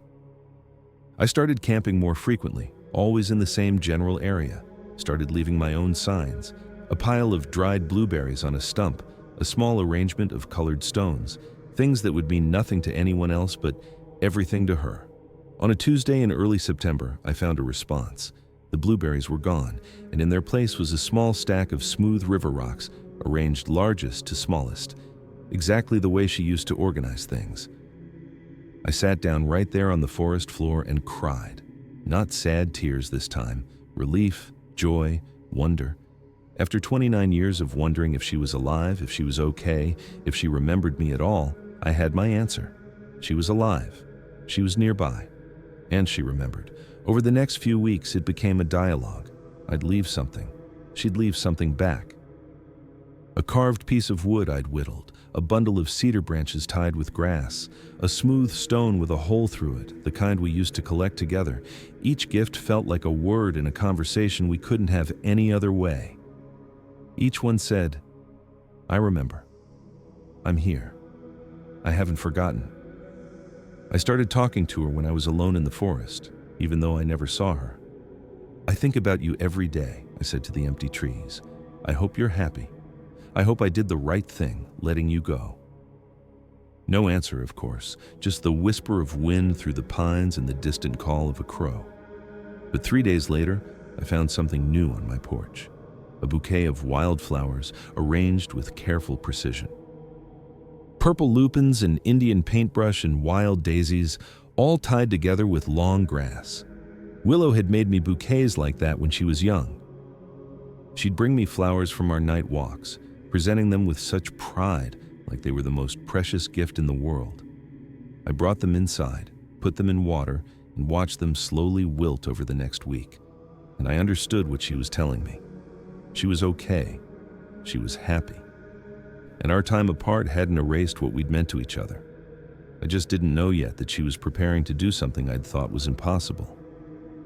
I started camping more frequently, always in the same general area. Started leaving my own signs. A pile of dried blueberries on a stump, a small arrangement of colored stones, things that would mean nothing to anyone else but everything to her. On a Tuesday in early September, I found a response. The blueberries were gone, and in their place was a small stack of smooth river rocks, arranged largest to smallest, exactly the way she used to organize things. I sat down right there on the forest floor and cried. Not sad tears this time, relief, joy, wonder. After 29 years of wondering if she was alive, if she was okay, if she remembered me at all, I had my answer. She was alive. She was nearby. And she remembered. Over the next few weeks, it became a dialogue. I'd leave something. She'd leave something back. A carved piece of wood I'd whittled, a bundle of cedar branches tied with grass, a smooth stone with a hole through it, the kind we used to collect together. Each gift felt like a word in a conversation we couldn't have any other way. Each one said, I remember. I'm here. I haven't forgotten. I started talking to her when I was alone in the forest, even though I never saw her. I think about you every day, I said to the empty trees. I hope you're happy. I hope I did the right thing, letting you go. No answer, of course, just the whisper of wind through the pines and the distant call of a crow. But 3 days later, I found something new on my porch. A bouquet of wildflowers arranged with careful precision. Purple lupins, an Indian paintbrush, and wild daisies, all tied together with long grass. Willow had made me bouquets like that when she was young. She'd bring me flowers from our night walks, presenting them with such pride, like they were the most precious gift in the world. I brought them inside, put them in water, and watched them slowly wilt over the next week. And I understood what she was telling me. She was okay. She was happy. And our time apart hadn't erased what we'd meant to each other. I just didn't know yet that she was preparing to do something I'd thought was impossible.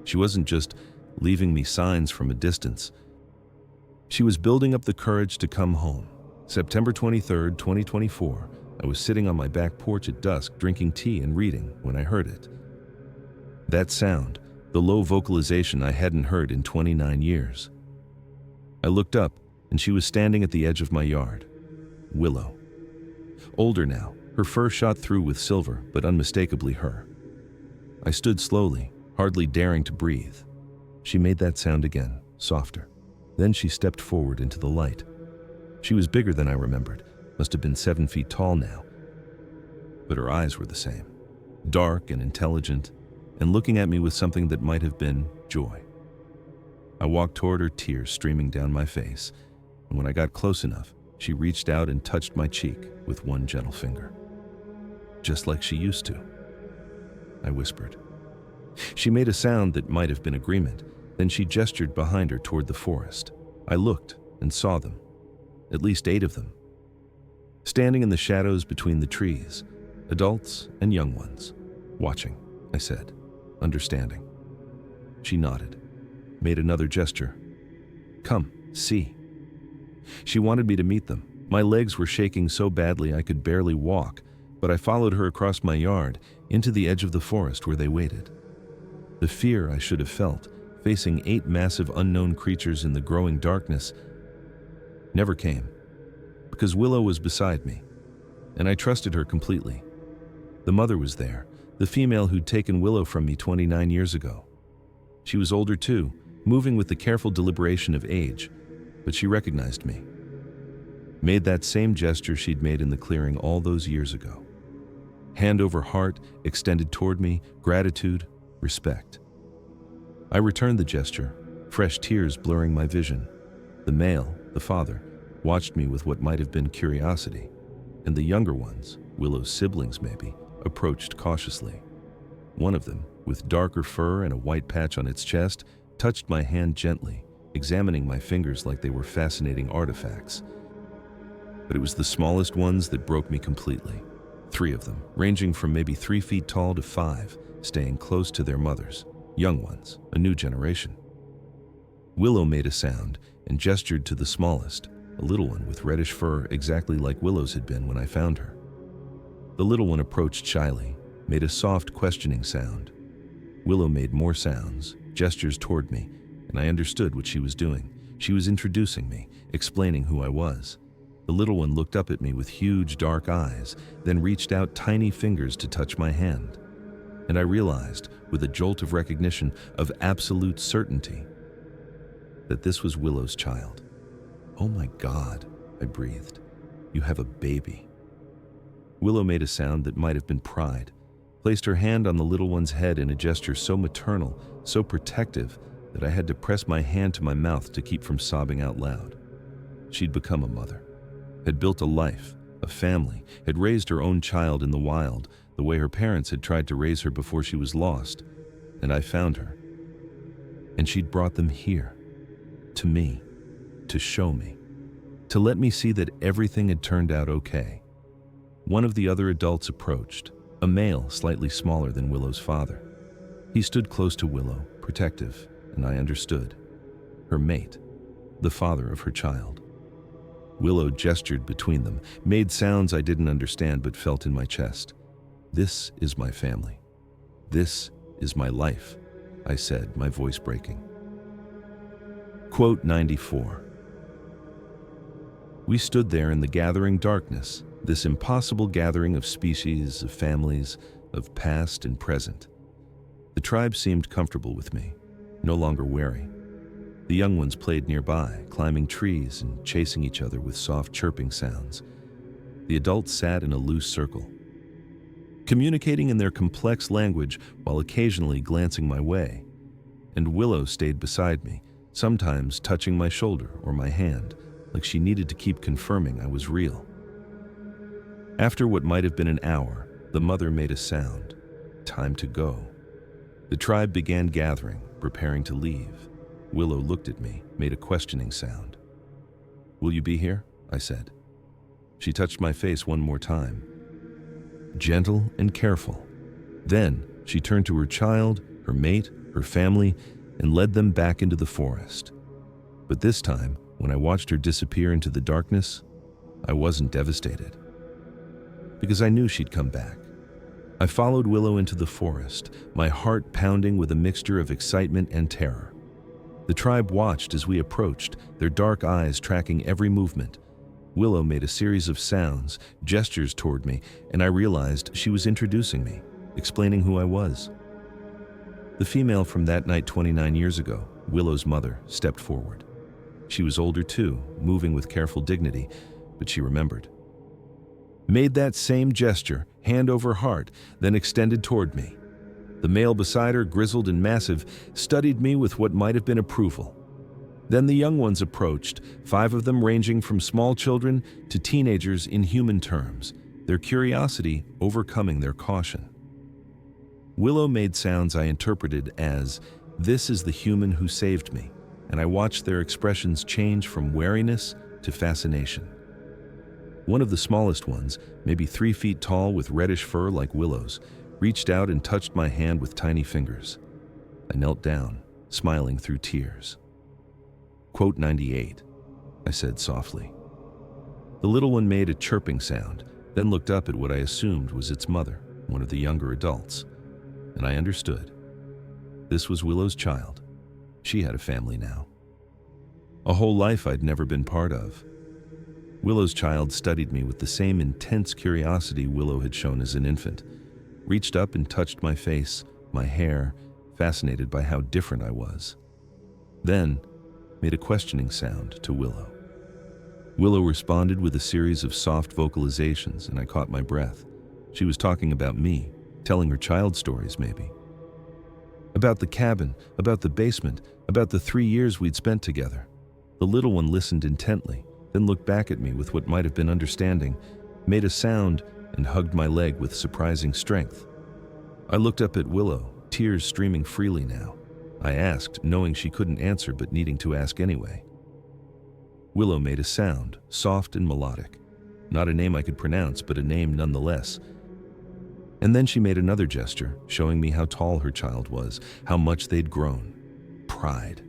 She wasn't just leaving me signs from a distance. She was building up the courage to come home. September 23rd, 2024, I was sitting on my back porch at dusk drinking tea and reading when I heard it. That sound, the low vocalization I hadn't heard in 29 years. I looked up, and she was standing at the edge of my yard. Willow. Older now, her fur shot through with silver, but unmistakably her. I stood slowly, hardly daring to breathe. She made that sound again, softer. Then she stepped forward into the light. She was bigger than I remembered, must have been 7 feet tall now. But her eyes were the same, dark and intelligent, and looking at me with something that might have been joy. I walked toward her, tears streaming down my face, and when I got close enough, she reached out and touched my cheek with one gentle finger. Just like she used to, I whispered. She made a sound that might have been agreement, then she gestured behind her toward the forest. I looked and saw them, at least 8 of them, standing in the shadows between the trees, adults and young ones. Watching, I said, understanding. She nodded, made another gesture. Come, see. She wanted me to meet them. My legs were shaking so badly I could barely walk, but I followed her across my yard, into the edge of the forest where they waited. The fear I should have felt, facing 8 massive unknown creatures in the growing darkness, never came, because Willow was beside me, and I trusted her completely. The mother was there, the female who'd taken Willow from me 29 years ago. She was older too, moving with the careful deliberation of age, but she recognized me. Made that same gesture she'd made in the clearing all those years ago. Hand over heart, extended toward me, gratitude, respect. I returned the gesture, fresh tears blurring my vision. The male, the father, watched me with what might have been curiosity, and the younger ones, Willow's siblings maybe, approached cautiously. One of them, with darker fur and a white patch on its chest, touched my hand gently, examining my fingers like they were fascinating artifacts. But it was the smallest ones that broke me completely. 3 of them, ranging from maybe 3 feet tall to 5, staying close to their mothers. Young ones, a new generation. Willow made a sound and gestured to the smallest, a little one with reddish fur exactly like Willow's had been when I found her. The little one approached shyly, made a soft questioning sound. Willow made more sounds, gestures toward me, and I understood what she was doing. She was introducing me, explaining who I was. The little one looked up at me with huge dark eyes, then reached out tiny fingers to touch my hand. And I realized, with a jolt of recognition, of absolute certainty, that this was Willow's child. Oh my God, I breathed. You have a baby. Willow made a sound that might have been pride, placed her hand on the little one's head in a gesture so maternal, so protective, that I had to press my hand to my mouth to keep from sobbing out loud. She'd become a mother, had built a life, a family, had raised her own child in the wild, the way her parents had tried to raise her before she was lost, and I found her. And she'd brought them here, to me, to show me, to let me see that everything had turned out okay. One of the other adults approached, a male slightly smaller than Willow's father. He stood close to Willow, protective, and I understood. Her mate, the father of her child. Willow gestured between them, made sounds I didn't understand but felt in my chest. This is my family. This is my life, I said, my voice breaking. Quote 94. We stood there in the gathering darkness, this impossible gathering of species, of families, of past and present. The tribe seemed comfortable with me. no longer wary. The young ones played nearby, climbing trees and chasing each other with soft chirping sounds. The adults sat in a loose circle, communicating in their complex language while occasionally glancing my way. And Willow stayed beside me, sometimes touching my shoulder or my hand, like she needed to keep confirming I was real. After what might have been an hour, the mother made a sound. Time to go. The tribe began gathering, preparing to leave. Willow looked at me, made a questioning sound. "Will you be here?" I said. She touched my face one more time, gentle and careful. Then she turned to her child, her mate, her family, and led them back into the forest. But this time, when I watched her disappear into the darkness, I wasn't devastated, because I knew she'd come back. I followed Willow into the forest, my heart pounding with a mixture of excitement and terror. The tribe watched as we approached, their dark eyes tracking every movement. Willow made a series of sounds, gestures toward me, and I realized she was introducing me, explaining who I was. The female from that night 29 years ago, Willow's mother, stepped forward. She was older too, moving with careful dignity, but she remembered. Made that same gesture, hand over heart, then extended toward me. The male beside her, grizzled and massive, studied me with what might have been approval. Then the young ones approached, 5 of them ranging from small children to teenagers in human terms, their curiosity overcoming their caution. Willow made sounds I interpreted as, "This is the human who saved me," and I watched their expressions change from wariness to fascination. One of the smallest ones, maybe 3 feet tall with reddish fur like Willow's, reached out and touched my hand with tiny fingers. I knelt down, smiling through tears. "Quote 98, I said softly. The little one made a chirping sound, then looked up at what I assumed was its mother, one of the younger adults, and I understood. This was Willow's child. She had a family now. A whole life I'd never been part of. Willow's child studied me with the same intense curiosity Willow had shown as an infant, reached up and touched my face, my hair, fascinated by how different I was. Then, made a questioning sound to Willow. Willow responded with a series of soft vocalizations, and I caught my breath. She was talking about me, telling her child stories maybe. About the cabin, about the basement, about the 3 years we'd spent together. The little one listened intently, then looked back at me with what might have been understanding, made a sound, and hugged my leg with surprising strength. I looked up at Willow, tears streaming freely now. I asked, knowing she couldn't answer but needing to ask anyway. Willow made a sound, soft and melodic. Not a name I could pronounce, but a name nonetheless. And then she made another gesture, showing me how tall her child was, how much they'd grown. Pride.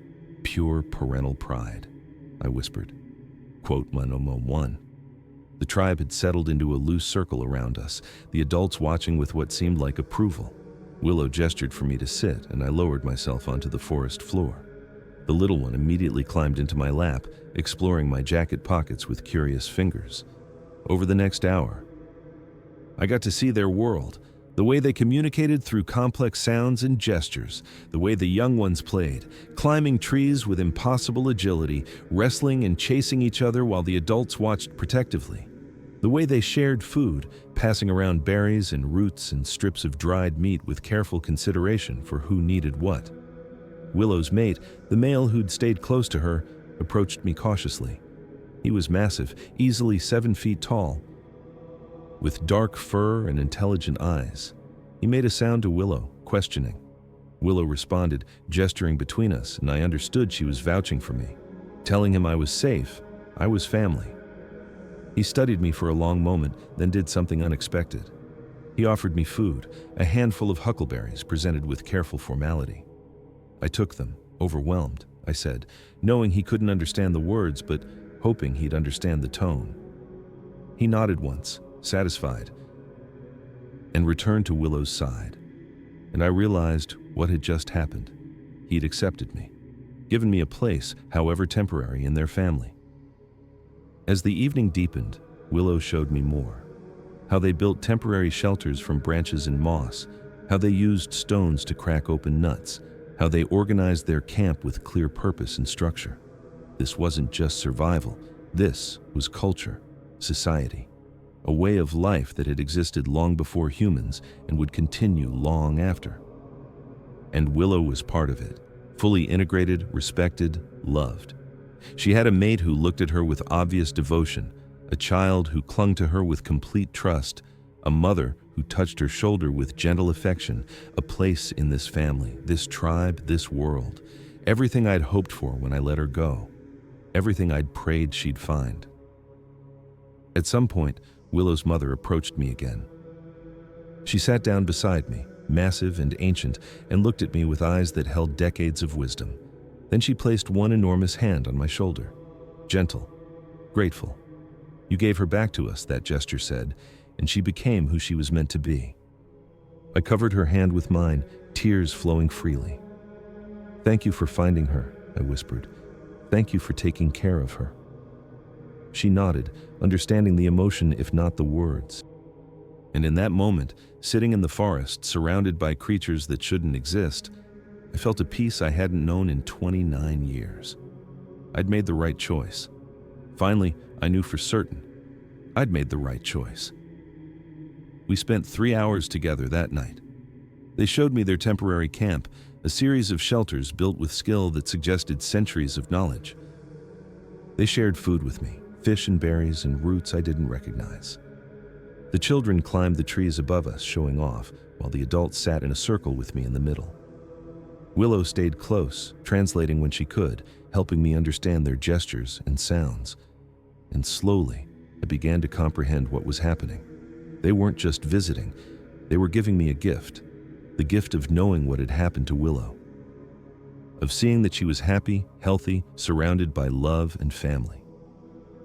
Pure parental pride, I whispered. Quote Manomo 1. The tribe had settled into a loose circle around us, the adults watching with what seemed like approval. Willow gestured for me to sit, and I lowered myself onto the forest floor. The little one immediately climbed into my lap, exploring my jacket pockets with curious fingers. Over the next hour, I got to see their world, the way they communicated through complex sounds and gestures, the way the young ones played, climbing trees with impossible agility, wrestling and chasing each other while the adults watched protectively. The way they shared food, passing around berries and roots and strips of dried meat with careful consideration for who needed what. Willow's mate, the male who'd stayed close to her, approached me cautiously. He was massive, easily 7 feet tall, with dark fur and intelligent eyes. He made a sound to Willow, questioning. Willow responded, gesturing between us, and I understood she was vouching for me, telling him I was safe, I was family. He studied me for a long moment, then did something unexpected. He offered me food, a handful of huckleberries presented with careful formality. I took them, overwhelmed, I said, knowing he couldn't understand the words, but hoping he'd understand the tone. He nodded once, satisfied, and returned to Willow's side. And I realized what had just happened. He'd accepted me, given me a place, however temporary, in their family. As the evening deepened, Willow showed me more. How they built temporary shelters from branches and moss, how they used stones to crack open nuts, how they organized their camp with clear purpose and structure. This wasn't just survival, this was culture, society, a way of life that had existed long before humans and would continue long after. And Willow was part of it, fully integrated, respected, loved. She had a mate who looked at her with obvious devotion, a child who clung to her with complete trust, a mother who touched her shoulder with gentle affection, a place in this family, this tribe, this world. Everything I'd hoped for when I let her go. Everything I'd prayed she'd find. At some point, Willow's mother approached me again. She sat down beside me, massive and ancient, and looked at me with eyes that held decades of wisdom. Then she placed one enormous hand on my shoulder. Gentle, grateful. You gave her back to us, that gesture said, and she became who she was meant to be. I covered her hand with mine, tears flowing freely. Thank you for finding her, I whispered. Thank you for taking care of her. She nodded, understanding the emotion if not the words. And in that moment, sitting in the forest, surrounded by creatures that shouldn't exist, I felt a peace I hadn't known in 29 years. I'd made the right choice. Finally, I knew for certain I'd made the right choice. We spent 3 hours together that night. They showed me their temporary camp, a series of shelters built with skill that suggested centuries of knowledge. They shared food with me, fish and berries and roots I didn't recognize. The children climbed the trees above us, showing off, while the adults sat in a circle with me in the middle. Willow stayed close, translating when she could, helping me understand their gestures and sounds. And slowly, I began to comprehend what was happening. They weren't just visiting, they were giving me a gift. The gift of knowing what had happened to Willow. Of seeing that she was happy, healthy, surrounded by love and family.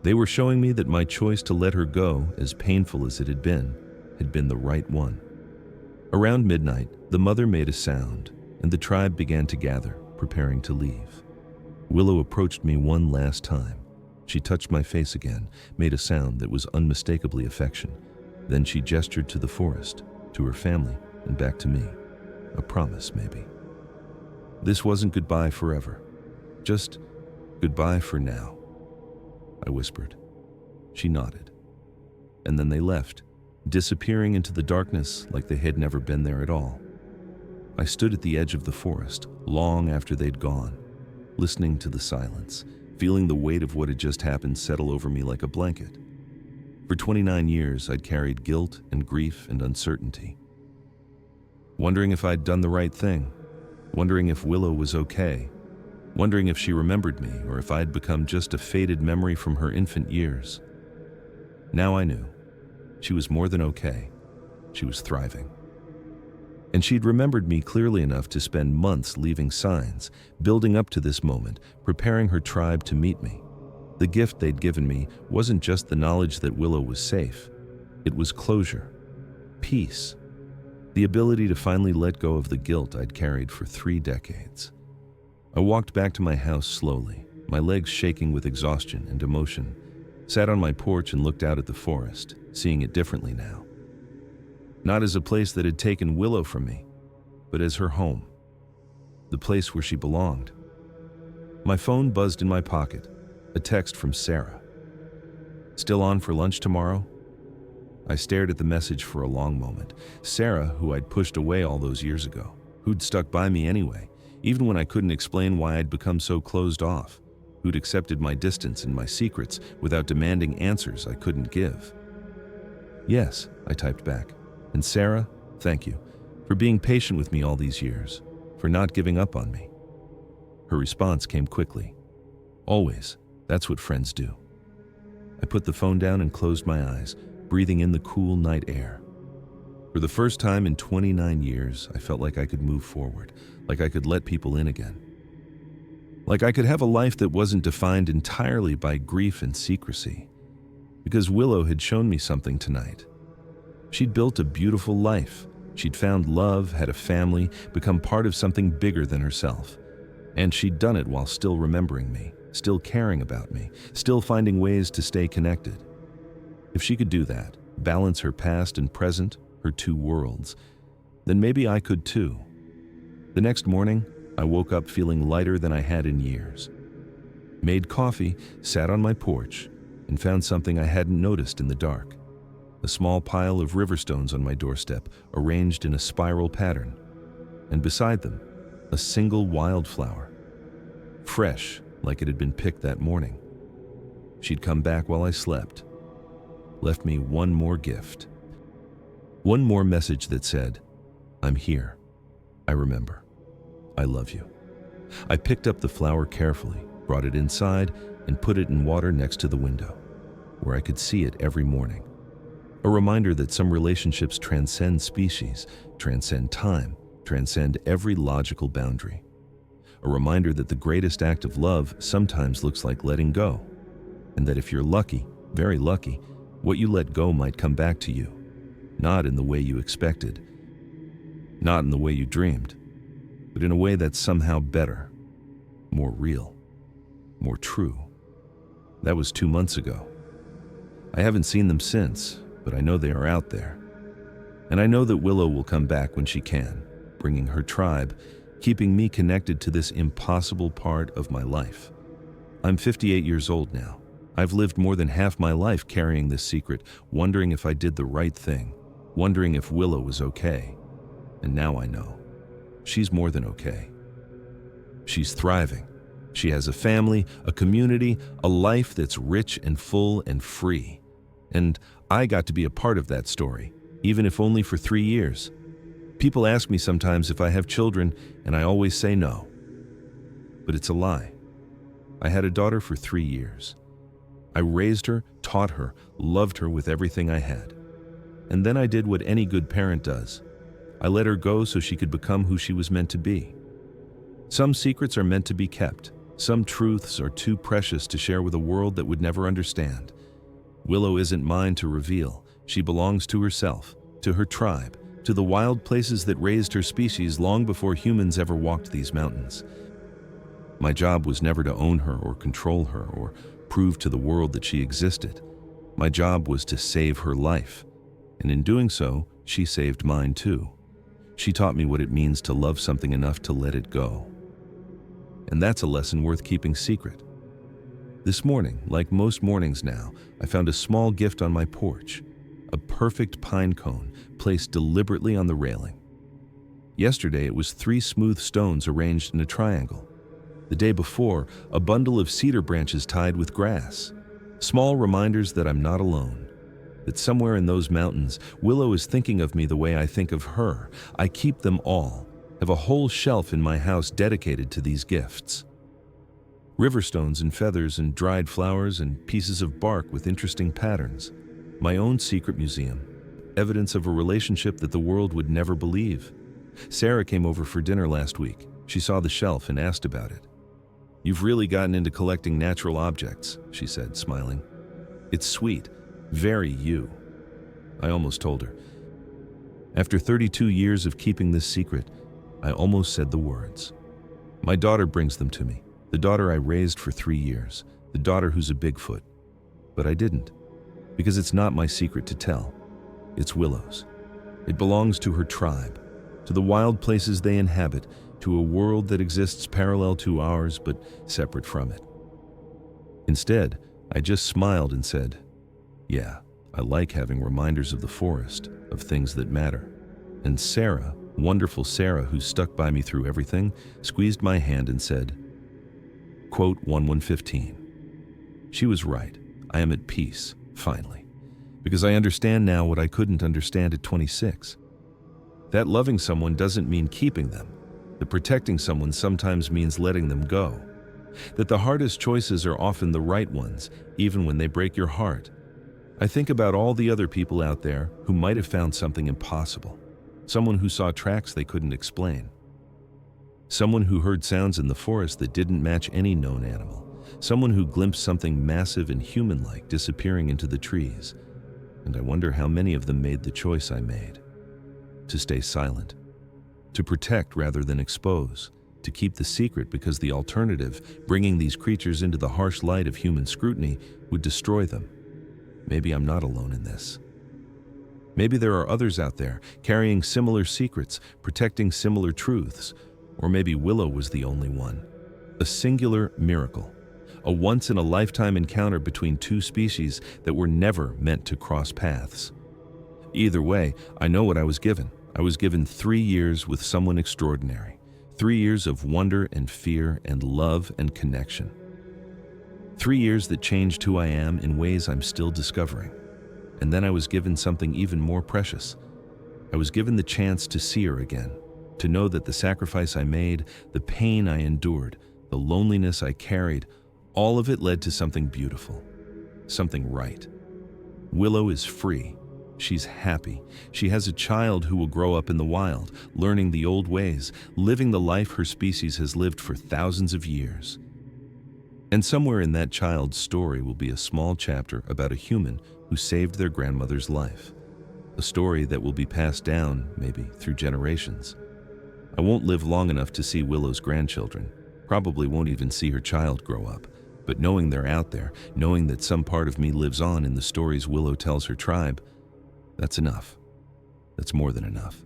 They were showing me that my choice to let her go, as painful as it had been the right one. Around midnight, the mother made a sound, and the tribe began to gather, preparing to leave. Willow approached me one last time. She touched my face again, made a sound that was unmistakably affection. Then she gestured to the forest, to her family, and back to me. A promise, maybe. This wasn't goodbye forever. Just goodbye for now, I whispered. She nodded. And then they left, disappearing into the darkness like they had never been there at all. I stood at the edge of the forest, long after they'd gone, listening to the silence, feeling the weight of what had just happened settle over me like a blanket. For 29 years, I'd carried guilt and grief and uncertainty. Wondering if I'd done the right thing, wondering if Willow was okay, wondering if she remembered me or if I'd become just a faded memory from her infant years. Now I knew. She was more than okay. She was thriving. And she'd remembered me clearly enough to spend months leaving signs, building up to this moment, preparing her tribe to meet me. The gift they'd given me wasn't just the knowledge that Willow was safe. It was closure, peace, the ability to finally let go of the guilt I'd carried for 3 decades. I walked back to my house slowly, my legs shaking with exhaustion and emotion, sat on my porch and looked out at the forest, seeing it differently now. Not as a place that had taken Willow from me, but as her home, the place where she belonged. My phone buzzed in my pocket, a text from Sarah. Still on for lunch tomorrow? I stared at the message for a long moment. Sarah, who I'd pushed away all those years ago, who'd stuck by me anyway, even when I couldn't explain why I'd become so closed off, who'd accepted my distance and my secrets without demanding answers I couldn't give. Yes, I typed back. And Sarah, thank you for being patient with me all these years, for not giving up on me. Her response came quickly. Always, that's what friends do. I put the phone down and closed my eyes, breathing in the cool night air. For the first time in 29 years, I felt like I could move forward, like I could let people in again. Like I could have a life that wasn't defined entirely by grief and secrecy. Because Willow had shown me something tonight. She'd built a beautiful life. She'd found love, had a family, become part of something bigger than herself. And she'd done it while still remembering me, still caring about me, still finding ways to stay connected. If she could do that, balance her past and present, her 2 worlds, then maybe I could too. The next morning, I woke up feeling lighter than I had in years. Made coffee, sat on my porch, and found something I hadn't noticed in the dark. A small pile of river stones on my doorstep, arranged in a spiral pattern, and beside them, a single wildflower, fresh like it had been picked that morning. She'd come back while I slept, left me one more gift. One more message that said, "I'm here. I remember. I love you." I picked up the flower carefully, brought it inside, and put it in water next to the window, where I could see it every morning. A reminder that some relationships transcend species, transcend time, transcend every logical boundary. A reminder that the greatest act of love sometimes looks like letting go, and that if you're lucky, very lucky, what you let go might come back to you, not in the way you expected, not in the way you dreamed, but in a way that's somehow better, more real, more true. That was 2 months ago. I haven't seen them since, but I know they are out there. And I know that Willow will come back when she can, bringing her tribe, keeping me connected to this impossible part of my life. I'm 58 years old now. I've lived more than half my life carrying this secret, wondering if I did the right thing, wondering if Willow was okay. And now I know. She's more than okay. She's thriving. She has a family, a community, a life that's rich and full and free. And I got to be a part of that story, even if only for 3 years. People ask me sometimes if I have children, and I always say no. But it's a lie. I had a daughter for 3 years. I raised her, taught her, loved her with everything I had. And then I did what any good parent does. I let her go so she could become who she was meant to be. Some secrets are meant to be kept. Some truths are too precious to share with a world that would never understand. Willow isn't mine to reveal. She belongs to herself, to her tribe, to the wild places that raised her species long before humans ever walked these mountains. My job was never to own her or control her or prove to the world that she existed. My job was to save her life, and in doing so, she saved mine too. She taught me what it means to love something enough to let it go. And that's a lesson worth keeping secret. This morning, like most mornings now, I found a small gift on my porch, a perfect pine cone placed deliberately on the railing. Yesterday, it was 3 smooth stones arranged in a triangle. The day before, a bundle of cedar branches tied with grass. Small reminders that I'm not alone, that somewhere in those mountains, Willow is thinking of me the way I think of her. I keep them all, have a whole shelf in my house dedicated to these gifts. River stones and feathers and dried flowers and pieces of bark with interesting patterns. My own secret museum, evidence of a relationship that the world would never believe. Sarah came over for dinner last week. She saw the shelf and asked about it. "You've really gotten into collecting natural objects," she said, smiling. "It's sweet, very you." I almost told her. After 32 years of keeping this secret, I almost said the words. My daughter brings them to me, the daughter I raised for 3 years, the daughter who's a Bigfoot. But I didn't, because it's not my secret to tell. It's Willow's. It belongs to her tribe, to the wild places they inhabit, to a world that exists parallel to ours but separate from it. Instead, I just smiled and said, "Yeah, I like having reminders of the forest, of things that matter." And Sarah, wonderful Sarah who stuck by me through everything, squeezed my hand and said, quote 1115. She was right. I am at peace, finally, because I understand now what I couldn't understand at 26. That loving someone doesn't mean keeping them. That protecting someone sometimes means letting them go. That the hardest choices are often the right ones, even when they break your heart. I think about all the other people out there who might have found something impossible. Someone who saw tracks they couldn't explain. Someone who heard sounds in the forest that didn't match any known animal. Someone who glimpsed something massive and human-like disappearing into the trees. And I wonder how many of them made the choice I made. To stay silent. To protect rather than expose. To keep the secret because the alternative, bringing these creatures into the harsh light of human scrutiny, would destroy them. Maybe I'm not alone in this. Maybe there are others out there carrying similar secrets, protecting similar truths, Or maybe Willow was the only one. A singular miracle. A once-in-a-lifetime encounter between two species that were never meant to cross paths. Either way, I know what I was given. I was given 3 years with someone extraordinary. 3 years of wonder and fear and love and connection. 3 years that changed who I am in ways I'm still discovering. And then I was given something even more precious. I was given the chance to see her again, to know that the sacrifice I made, the pain I endured, the loneliness I carried, all of it led to something beautiful, something right. Willow is free. She's happy. She has a child who will grow up in the wild, learning the old ways, living the life her species has lived for thousands of years. And somewhere in that child's story will be a small chapter about a human who saved their grandmother's life. A story that will be passed down, maybe, through generations. I won't live long enough to see Willow's grandchildren. Probably won't even see her child grow up. But knowing they're out there, knowing that some part of me lives on in the stories Willow tells her tribe, that's enough. That's more than enough.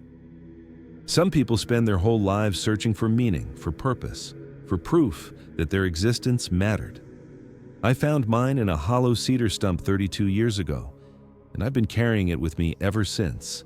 Some people spend their whole lives searching for meaning, for purpose, for proof that their existence mattered. I found mine in a hollow cedar stump 32 years ago, and I've been carrying it with me ever since.